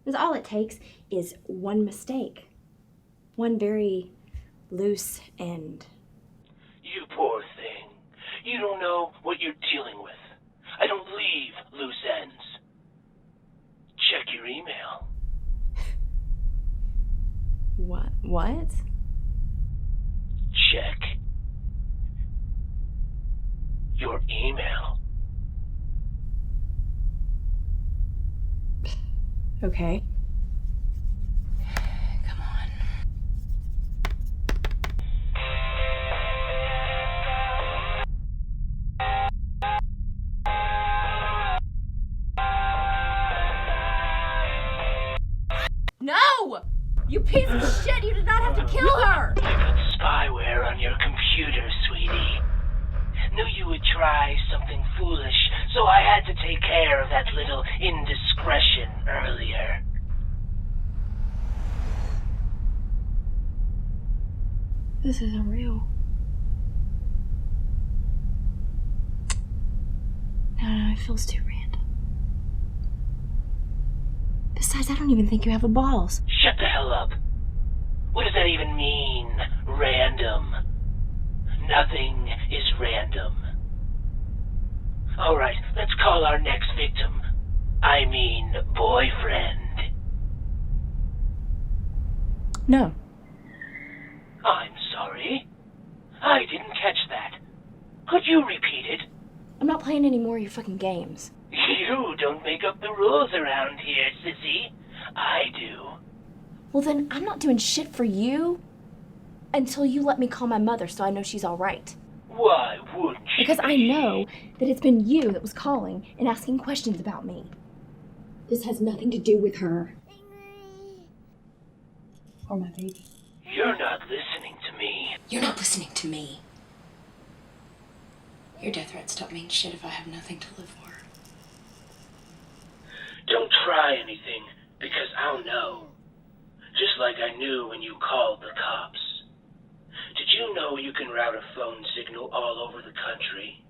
Because all it takes is one mistake. One very loose end. You poor thing. You don't know what you're dealing with. I don't leave loose ends. Check your email. What? Check your email. Okay. No! You piece of shit! You did not have to kill her! I put spyware on your computer, sweetie. Knew you would try something foolish, so I had to take care of that little indiscretion earlier. This isn't real. No, it feels too random. Besides, I don't even think you have the balls. Shut the hell up. What does that even mean, random? Nothing is random. Alright, let's call our next victim. I mean, boyfriend. No. I'm sorry. I didn't catch that. Could you repeat it? I'm not playing any more of your fucking games. You don't make up the rules around here, sissy. I do. Well then, I'm not doing shit for you until you let me call my mother so I know she's all right. Why wouldn't you? Because I know that it's been you that was calling and asking questions about me. This has nothing to do with her. Or my baby. You're not listening to me. You're not listening to me. Your death threats don't mean shit if I have nothing to live for. Don't try anything, because I'll know. Just like I knew when you called the cops. Did you know you can route a phone signal all over the country?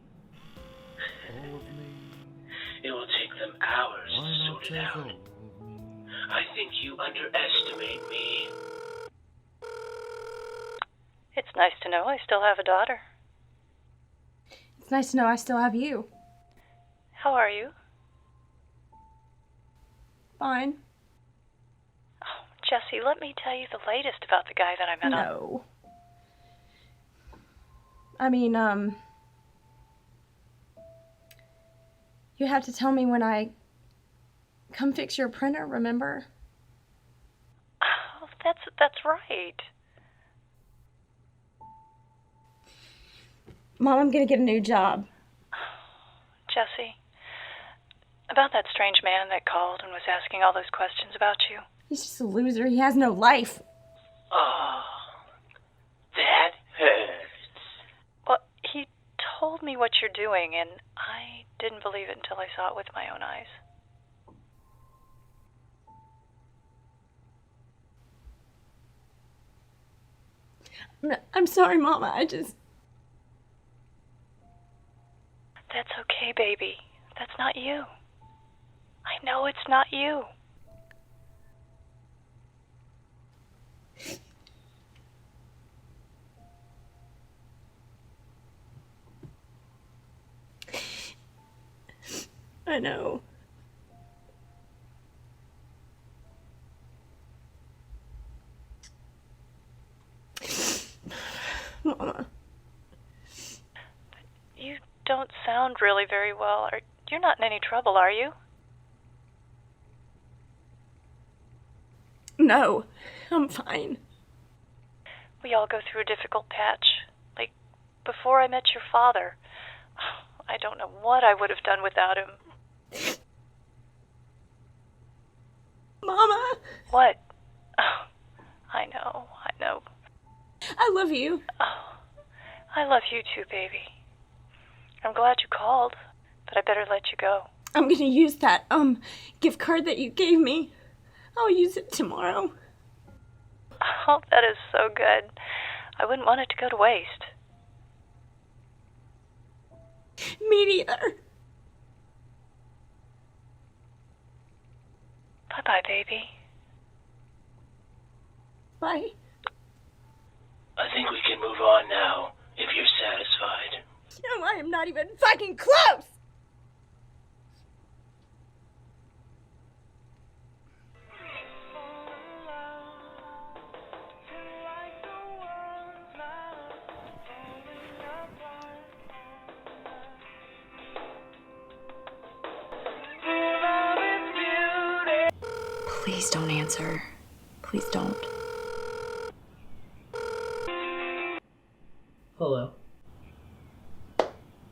It will take them hours to sort it out. I think you underestimate me. It's nice to know I still have a daughter. It's nice to know I still have you. How are you? Fine. Oh, Jessie, let me tell you the latest about the guy that I met on. No. I mean, you have to tell me when I come fix your printer, remember? Oh, that's right. Mom, I'm gonna get a new job. Jessie, about that strange man that called and was asking all those questions about you. He's just a loser. He has no life. Oh, that hurts. Well, he told me what you're doing, and I didn't believe it until I saw it with my own eyes. I'm sorry, Mama. That's okay, baby. That's not you. I know it's not you. I know. Mama. You don't sound really very well. You're not in any trouble, are you? No, I'm fine. We all go through a difficult patch. Like, before I met your father, I don't know what I would have done without him. Mama! What? Oh, I know. I love you. Oh, I love you too, baby. I'm glad you called, but I better let you go. I'm gonna use that, gift card that you gave me. I'll use it tomorrow. Oh, that is so good. I wouldn't want it to go to waste. Me neither. Bye-bye, baby. Bye. I think we can move on now, if you're satisfied. No, I am not even fucking close! Please don't answer. Please don't. Hello.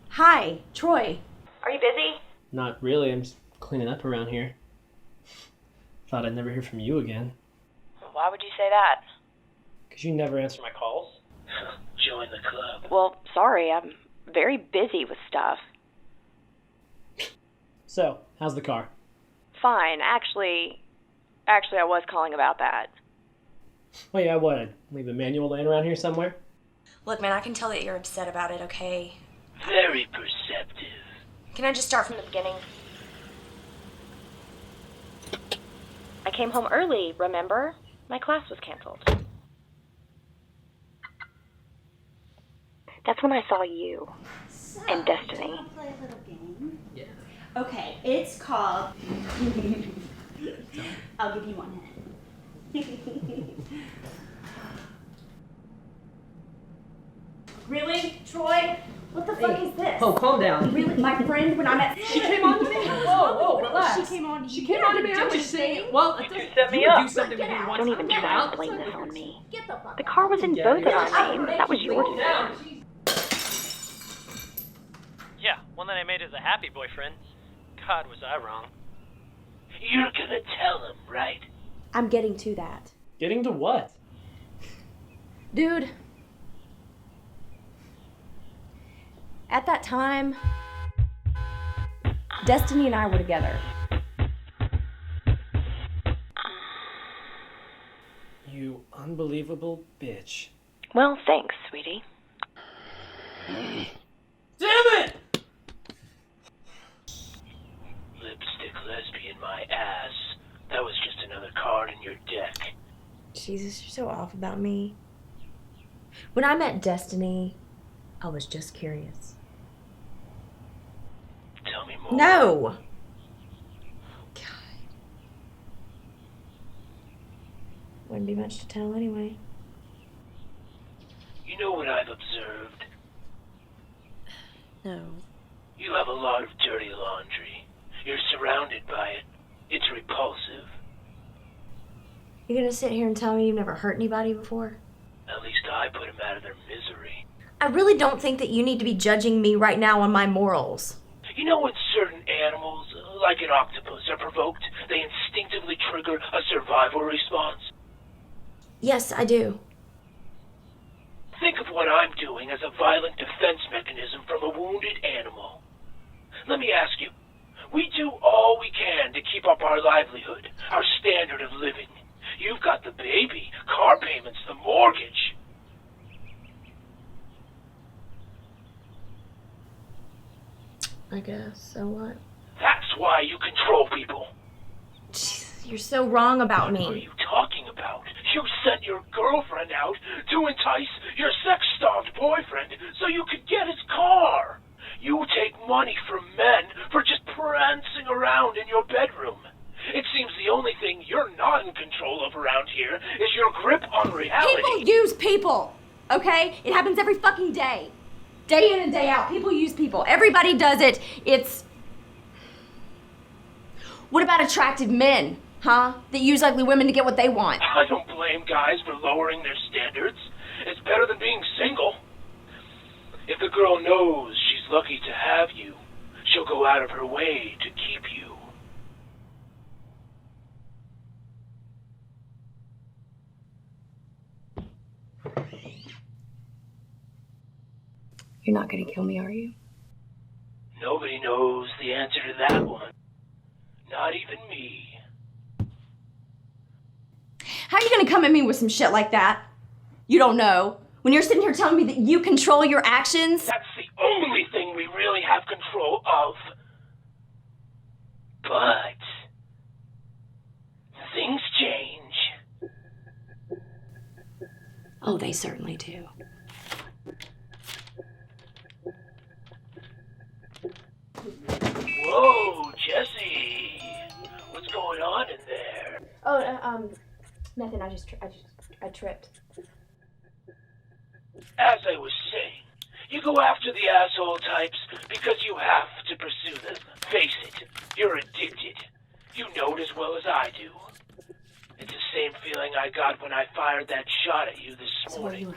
Hi, Troy. Are you busy? Not really, I'm just cleaning up around here. Thought I'd never hear from you again. Why would you say that? 'Cause you never answer my calls. Join the club. Well, sorry, I'm very busy with stuff. So, how's the car? Fine, actually I was calling about that. Oh yeah, what? I'd leave the manual laying around here somewhere? Look, man, I can tell that you're upset about it, okay? Very perceptive. Can I just start from the beginning? I came home early, remember? My class was canceled. That's when I saw you and Destiny. Wanna play a little game? Yeah. Okay, it's called. I'll give you one hint. Really, Troy? What the fuck is this? Oh, calm down. Really? My friend, when I'm at... She came on to me. Whoa, relax. She came on to you. She came on to me. I'm just saying. Well, You set me up. do something when you want. Don't even Get try out. to blame this on me. Get the fuck The car was in both of our names. That was your down. decision. Yeah, one that I made as a happy boyfriend. God, was I wrong. You're gonna tell him, right? I'm getting to that. Getting to what? Dude. At that time, Destiny and I were together. You unbelievable bitch. Well, thanks, sweetie. Damn it! Lipstick lesbian, my ass. That was just another card in your deck. Jesus, you're so off about me. When I met Destiny, I was just curious. Tell me more. No! God. Wouldn't be much to tell anyway. You know what I've observed? No. You have a lot of dirty laundry. You're surrounded by it. It's repulsive. You're gonna sit here and tell me you've never hurt anybody before? At least I put them out of their misery. I really don't think that you need to be judging me right now on my morals. You know when certain animals, like an octopus, are provoked, they instinctively trigger a survival response? Yes, I do. Think of what I'm doing as a violent defense mechanism from a wounded animal. Let me ask you, we do all we can to keep up our livelihood, our standard of living. You've got the baby, car payments, the mortgage. I guess, so what? That's why you control people. Jeez, you're so wrong about What are me. you talking about? You sent your girlfriend out to entice your sex-starved boyfriend so you could get his car. You take money from men for just prancing around in your bedroom. It seems the only thing you're not in control of around here is your grip on reality. People use people, okay? It happens every fucking day. Day in and day out, people use people. Everybody does it. It's... What about attractive men, huh? That use ugly women to get what they want. I don't blame guys for lowering their standards. It's better than being single. If the girl knows she's lucky to have you, she'll go out of her way to keep you. You're not gonna kill me, are you? Nobody knows the answer to that one. Not even me. How are you gonna come at me with some shit like that? You don't know. When you're sitting here telling me that you control your actions? That's the only thing we really have control of. But things change. Oh, they certainly do. Whoa, Jesse. What's going on in there? Oh, nothing. I tripped. As I was saying, you go after the asshole types because you have to pursue them. Face it, you're addicted. You know it as well as I do. It's the same feeling I got when I fired that shot at you this morning.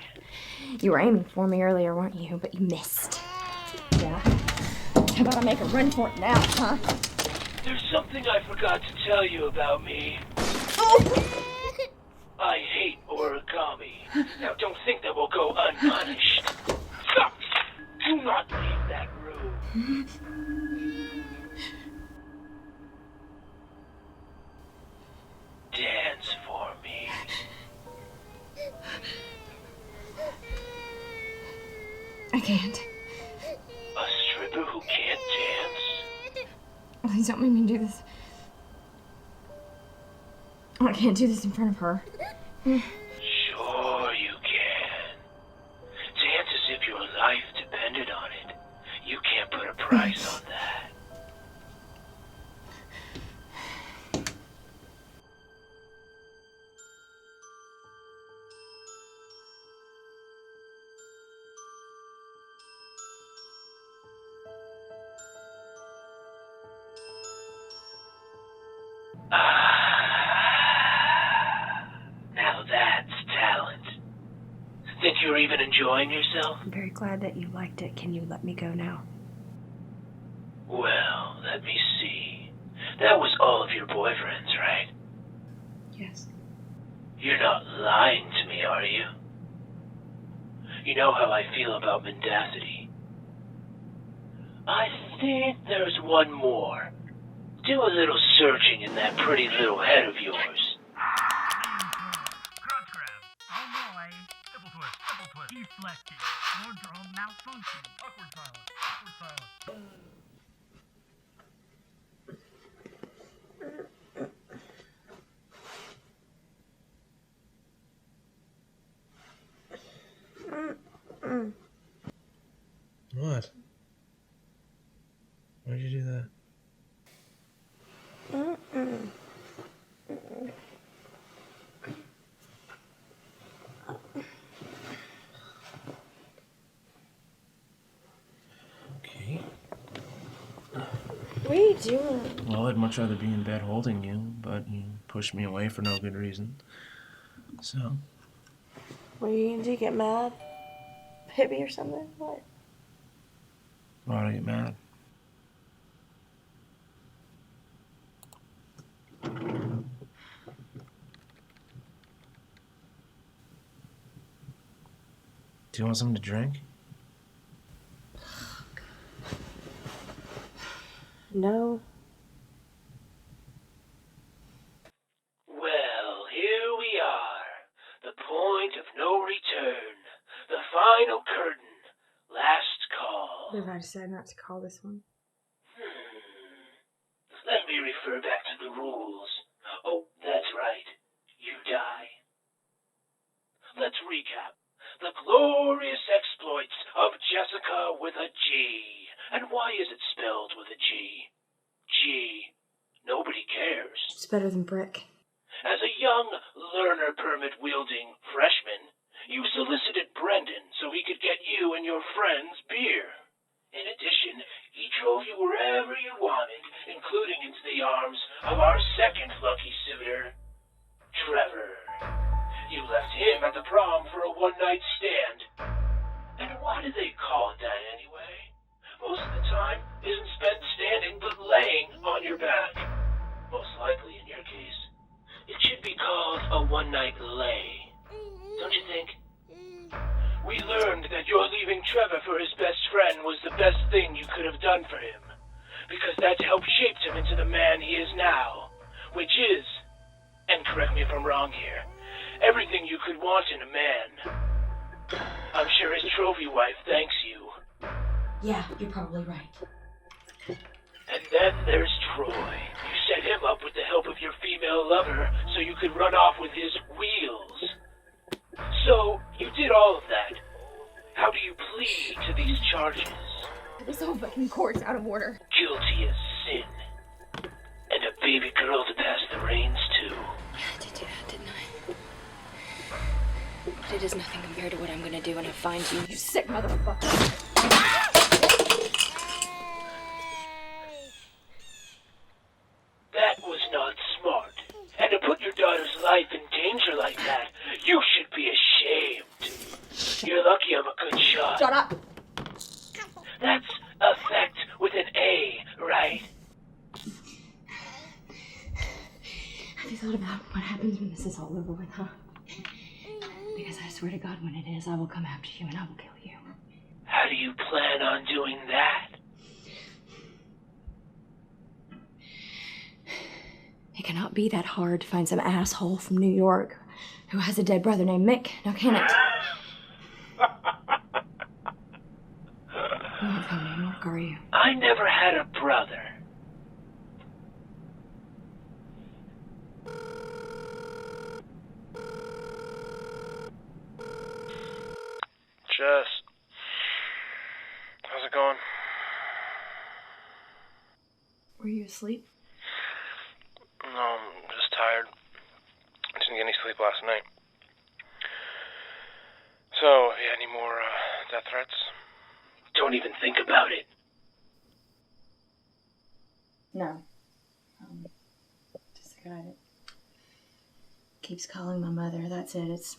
You were aiming for me earlier, weren't you? But you missed. Yeah? How about I make a run for it now, huh? There's something I forgot to tell you about me. I hate origami. Now don't think that will go unpunished. Stop! Do not leave that room. Dance for me. I can't. A stripper who can't dance? Please don't make me do this. I can't do this in front of her. Sure you can. Dance as if your life depended on it. You can't put a price on that. Think you're even enjoying yourself? I'm very glad that you liked it. Can you let me go now? Well, let me see. That was all of your boyfriends, right? Yes. You're not lying to me, are you? You know how I feel about mendacity. I think there's one more. Do a little searching in that pretty little head of yours. What? Why'd you do that? Okay. What are you doing? Well, I'd much rather be in bed holding you, but you pushed me away for no good reason. So? What are you gonna do? Get mad? Hit me or something? What? Why do I get mad? Do you want something to drink? No. Well, here we are. The point of no return. The final curtain. Last call. What if I decide not to call this one? Let me refer back to the rules. Oh, that's right. You die. Let's recap. The glorious exploits of Gessica with a G. And why is it spelled with a G? G. Nobody cares. It's better than brick. As a young learner permit-wielding freshman, you solicited Brendan so he could get you and your friends beer. In addition, he drove you wherever you wanted, including into the arms of our second lucky suitor, Trevor. You left him at the prom for a one-night stand. And why do they call it that anyway? Most of the time isn't spent standing but laying on your back. Most likely in your case. It should be called a one-night lay. Don't you think? We learned that your leaving Trevor for his best friend was the best thing you could have done for him. Because that helped shape him into the man he is now. Which is, and correct me if I'm wrong here, everything you could want in a man. I'm sure his trophy wife thanks you. Yeah, you're probably right. And then there's Troy. You set him up with the help of your female lover so you could run off with his wheels. So, you did all of that. How do you plead to these charges? This whole fucking court's out of order. Guilty as sin. And a baby girl to pass the reins to. I did do that, didn't I? But it is nothing compared to what I'm gonna do when I find you, you sick motherfucker. That was not smart. And to put your daughter's life in danger like that, you should be ashamed. You're lucky I'm a good shot. Shut up! That's effect with an A, right? Have you thought about what happens when this is all over with, huh? Because I swear to God, when it is, I will come after you and I will kill you. How do you plan on doing that? It cannot be that hard to find some asshole from New York who has a dead brother named Mick, now can it? You're not from New York, are you? I never had a brother. Jess, how's it going? Were you asleep? No, I'm just tired. I didn't get any sleep last night. So, have you had any more death threats? Don't even think about it. No. Just got it. Keeps calling my mother. That's it. It's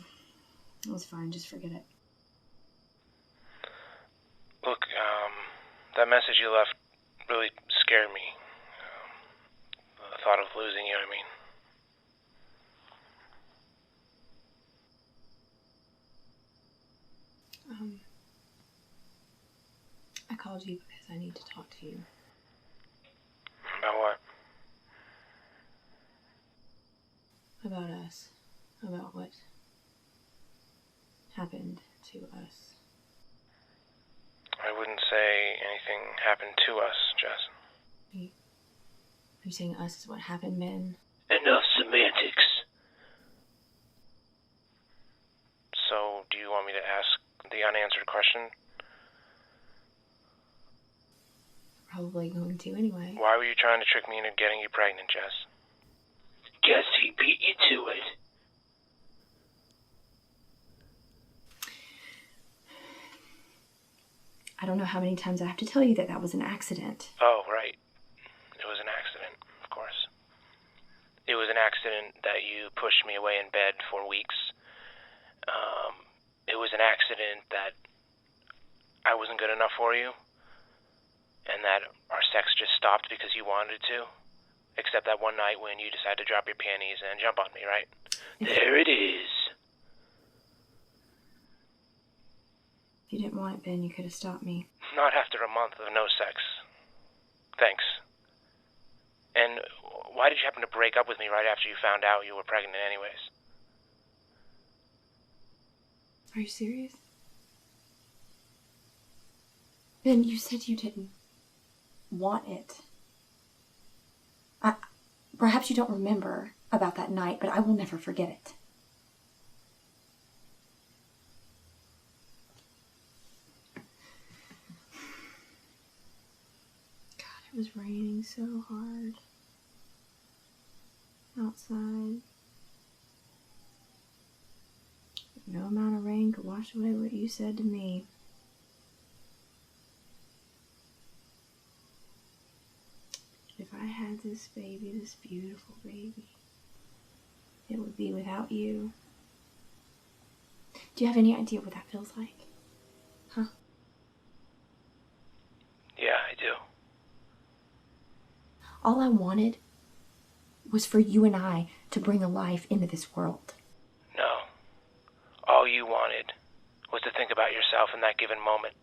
It was fine, just forget it. Look, that message you left really scared me. The thought of losing you, I called you because I need to talk to you. About what? About us. About what happened to us. I wouldn't say anything happened to us, Jess. Are you saying us is what happened, men? Enough semantics. So, do you want me to ask the unanswered question? Probably going to anyway. Why were you trying to trick me into getting you pregnant, Jess? Guess he beat you to it. I don't know how many times I have to tell you that that was an accident. Oh, right. It was an accident, of course. It was an accident that you pushed me away in bed for weeks. It was an accident that I wasn't good enough for you, and that our sex just stopped because you wanted it to. Except that one night when you decided to drop your panties and jump on me, right? There it is. If you didn't want it, Ben, you could have stopped me. Not after a month of no sex. Thanks. And why did you happen to break up with me right after you found out you were pregnant anyways? Are you serious? Ben, you said you didn't want it. Perhaps you don't remember about that night, but I will never forget it. God, it was raining so hard outside. No amount of rain could wash away what you said to me. If I had this baby, this beautiful baby, it would be without you. Do you have any idea what that feels like? Huh? Yeah, I do. All I wanted was for you and I to bring a life into this world. No. All you wanted was to think about yourself in that given moment.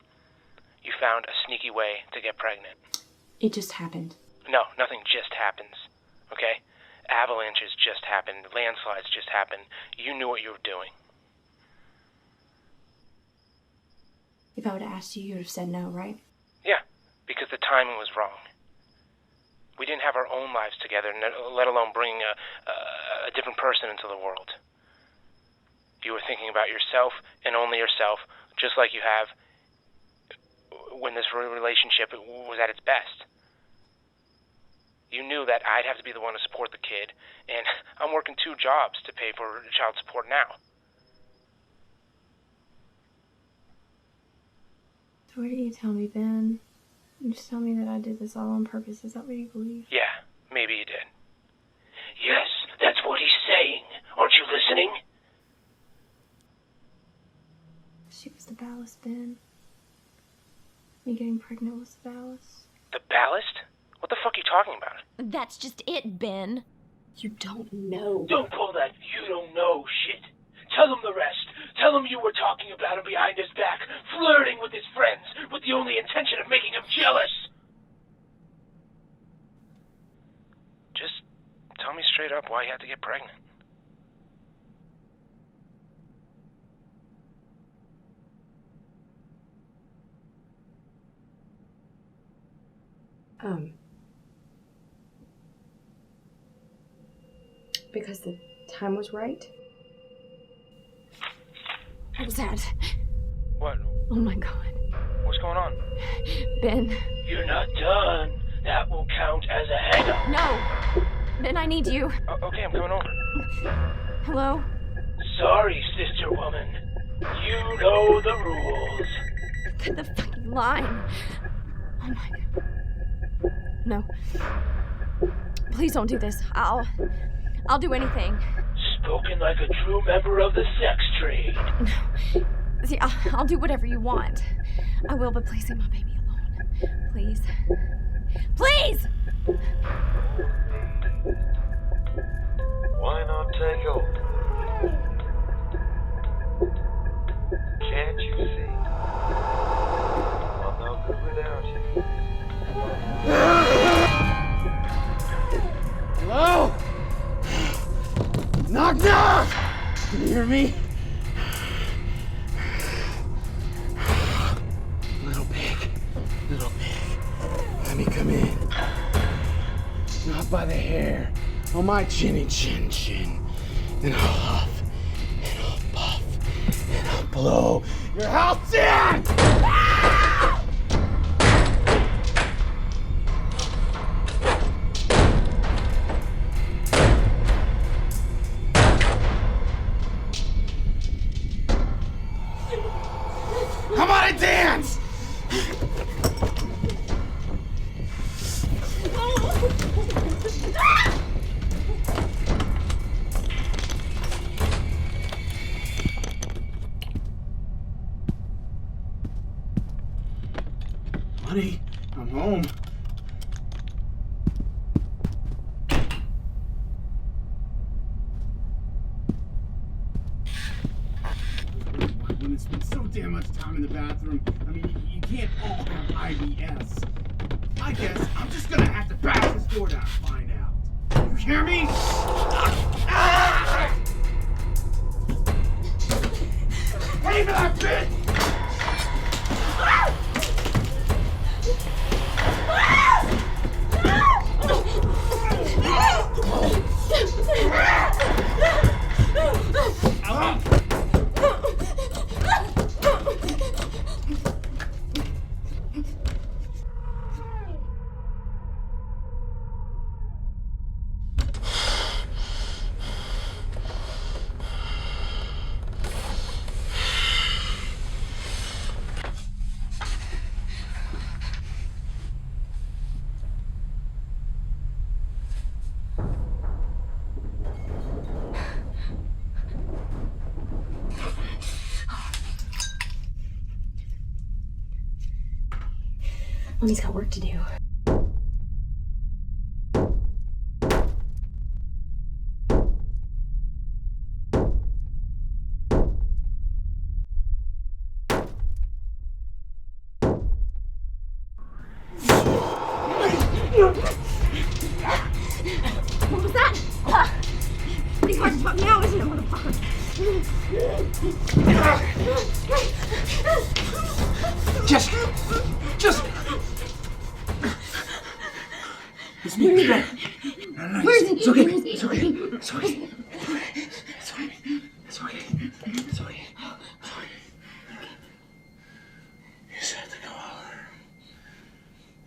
You found a sneaky way to get pregnant. It just happened. No, nothing just happens, okay? Avalanches just happened. Landslides just happened. You knew what you were doing. If I would have asked you, you would have said no, right? Yeah, because the timing was wrong. We didn't have our own lives together, let alone bringing a different person into the world. You were thinking about yourself and only yourself, just like you have when this relationship was at its best. You knew that I'd have to be the one to support the kid, and I'm working 2 jobs to pay for child support now. So what did you tell me, Ben? You just tell me that I did this all on purpose. Is that what you believe? Yeah, maybe you did. Yes, that's what he's saying. Aren't you listening? She was the ballast, Ben. Me getting pregnant was the ballast. The ballast? What the fuck are you talking about? That's just it, Ben. You don't know. Don't pull that you don't know shit. Tell him the rest. Tell him you were talking about him behind his back, flirting with his friends, with the only intention of making him jealous. Just tell me straight up why you had to get pregnant. Because the time was right. What was that? What? Oh my God. What's going on? Ben. You're not done. That will count as a hang-up. No! Ben, I need you. Okay, I'm coming over. Hello? Sorry, sister woman. You know the rules. Cut the fucking line. Oh my God. No. Please don't do this. I'll do anything. Spoken like a true member of the sex trade. See, I'll do whatever you want. I will, but please leave my baby alone. Please. Please! Why not take over? Can't you see? I'm no good without you. Hello? Knock, knock! Can you hear me? Little pig. Let me come in. Not by the hair. On my chinny chin. And I'll huff. And I'll puff. And I'll blow your house in! How about a dance? Honey, I'm home. When it's been so damn much time in the bathroom, I mean, you can't all have IBS. I guess I'm just gonna have to bash this door down and find out. You hear me? Pay for that bitch! Mommy's got work to do. What was that? Pretty hard to put me out, isn't it, motherfucker? Jessica! It's me, baby. Where is it? It's okay. Where is it? It's okay. It's okay. It's okay. It's okay. It's okay. You said to go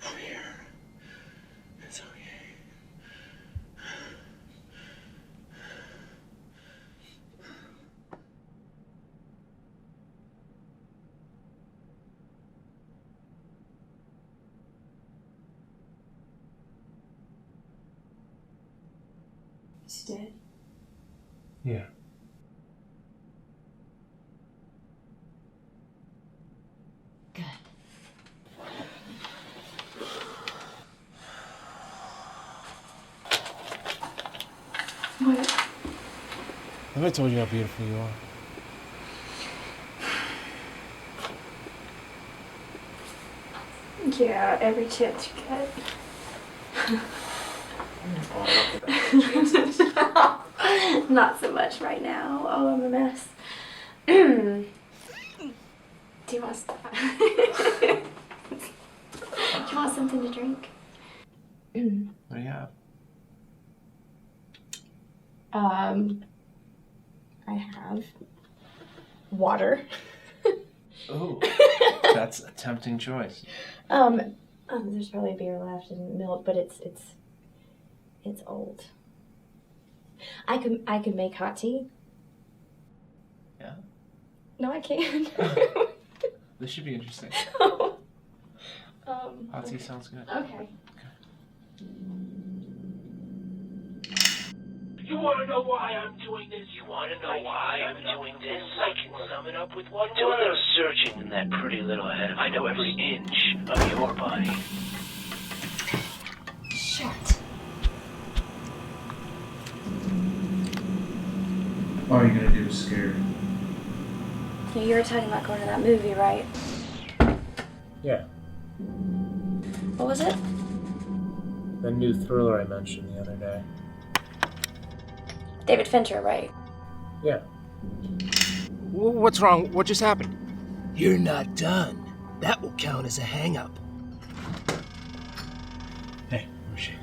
over here. It's okay. Is he dead? Yeah. Good. What? Have I told you how beautiful you are? Yeah, every chance you get. Not so much right now. Oh, I'm a mess. Do you want do you want something to drink? What do you have? I have water. Oh, that's a tempting choice. There's probably beer left and milk, but it's old. I could make hot tea. Yeah. No, I can't. This should be interesting. Hot tea sounds good. Okay. You want to know why I'm doing this? You want to know why I'm doing this? I can sum it up with one word. Do a little searching in that pretty little head. I know every inch of your body. Shit. All you're gonna do is scare me. Yeah, you were talking about going to that movie, right? Yeah, What was it? that new thriller I mentioned the other day. David Fincher, right? Yeah. What's wrong? What just happened? You're not done. That will count as a hang-up. Hey, where's she?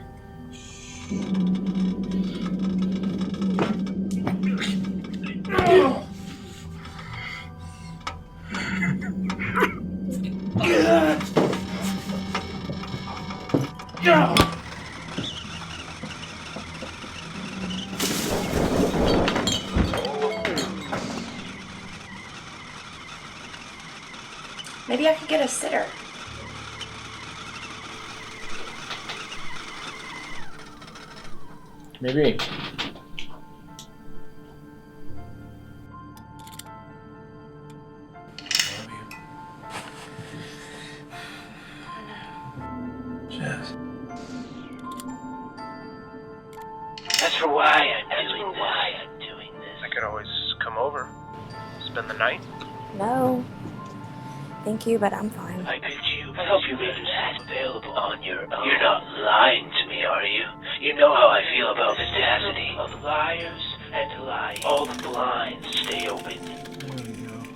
Maybe I could get a sitter. Maybe. Jess. That's for why I'm doing this. I could always come over, spend the night. No. Thank you, but I'm fine. I help you make that available on your own. You're not lying to me, are you? You know how I feel about the audacity of liars and lying. All the blinds stay open.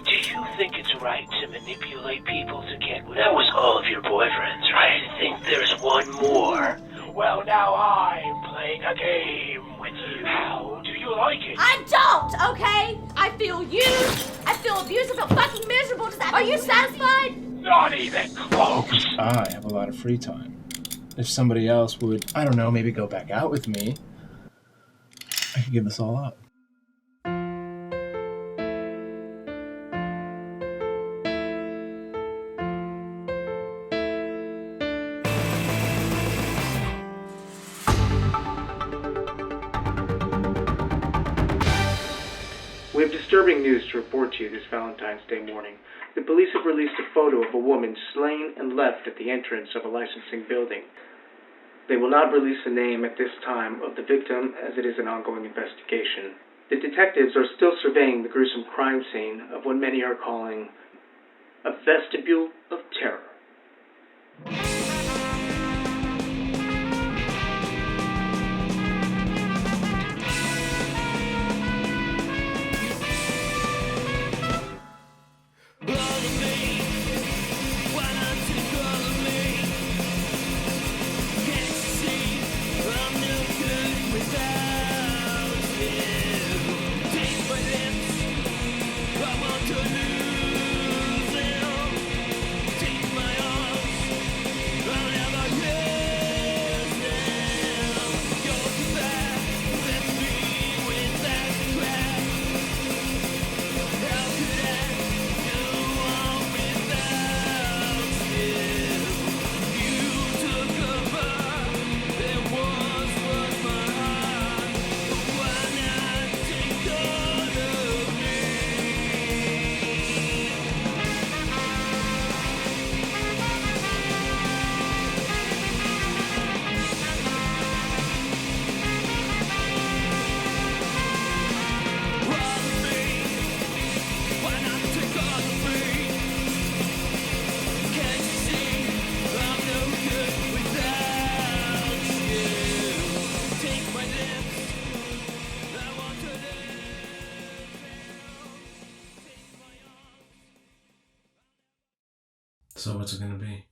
Do you think it's right to manipulate people to get what? That was all of your boyfriends, right? I think there's one more. Well, now I'm playing a game with you. How do you like it? I don't, okay? I feel used. I feel abused. I feel fucking miserable. Are you satisfied? Not even close. I have a lot of free time. If somebody else would, I don't know, maybe go back out with me, I could give this all up. We have disturbing news to report to you this Valentine's Day morning. The police have released a photo of a woman slain and left at the entrance of a licensing building. They will not release the name at this time of the victim, as it is an ongoing investigation. The detectives are still surveying the gruesome crime scene of what many are calling a vestibule of terror. So what's it gonna be?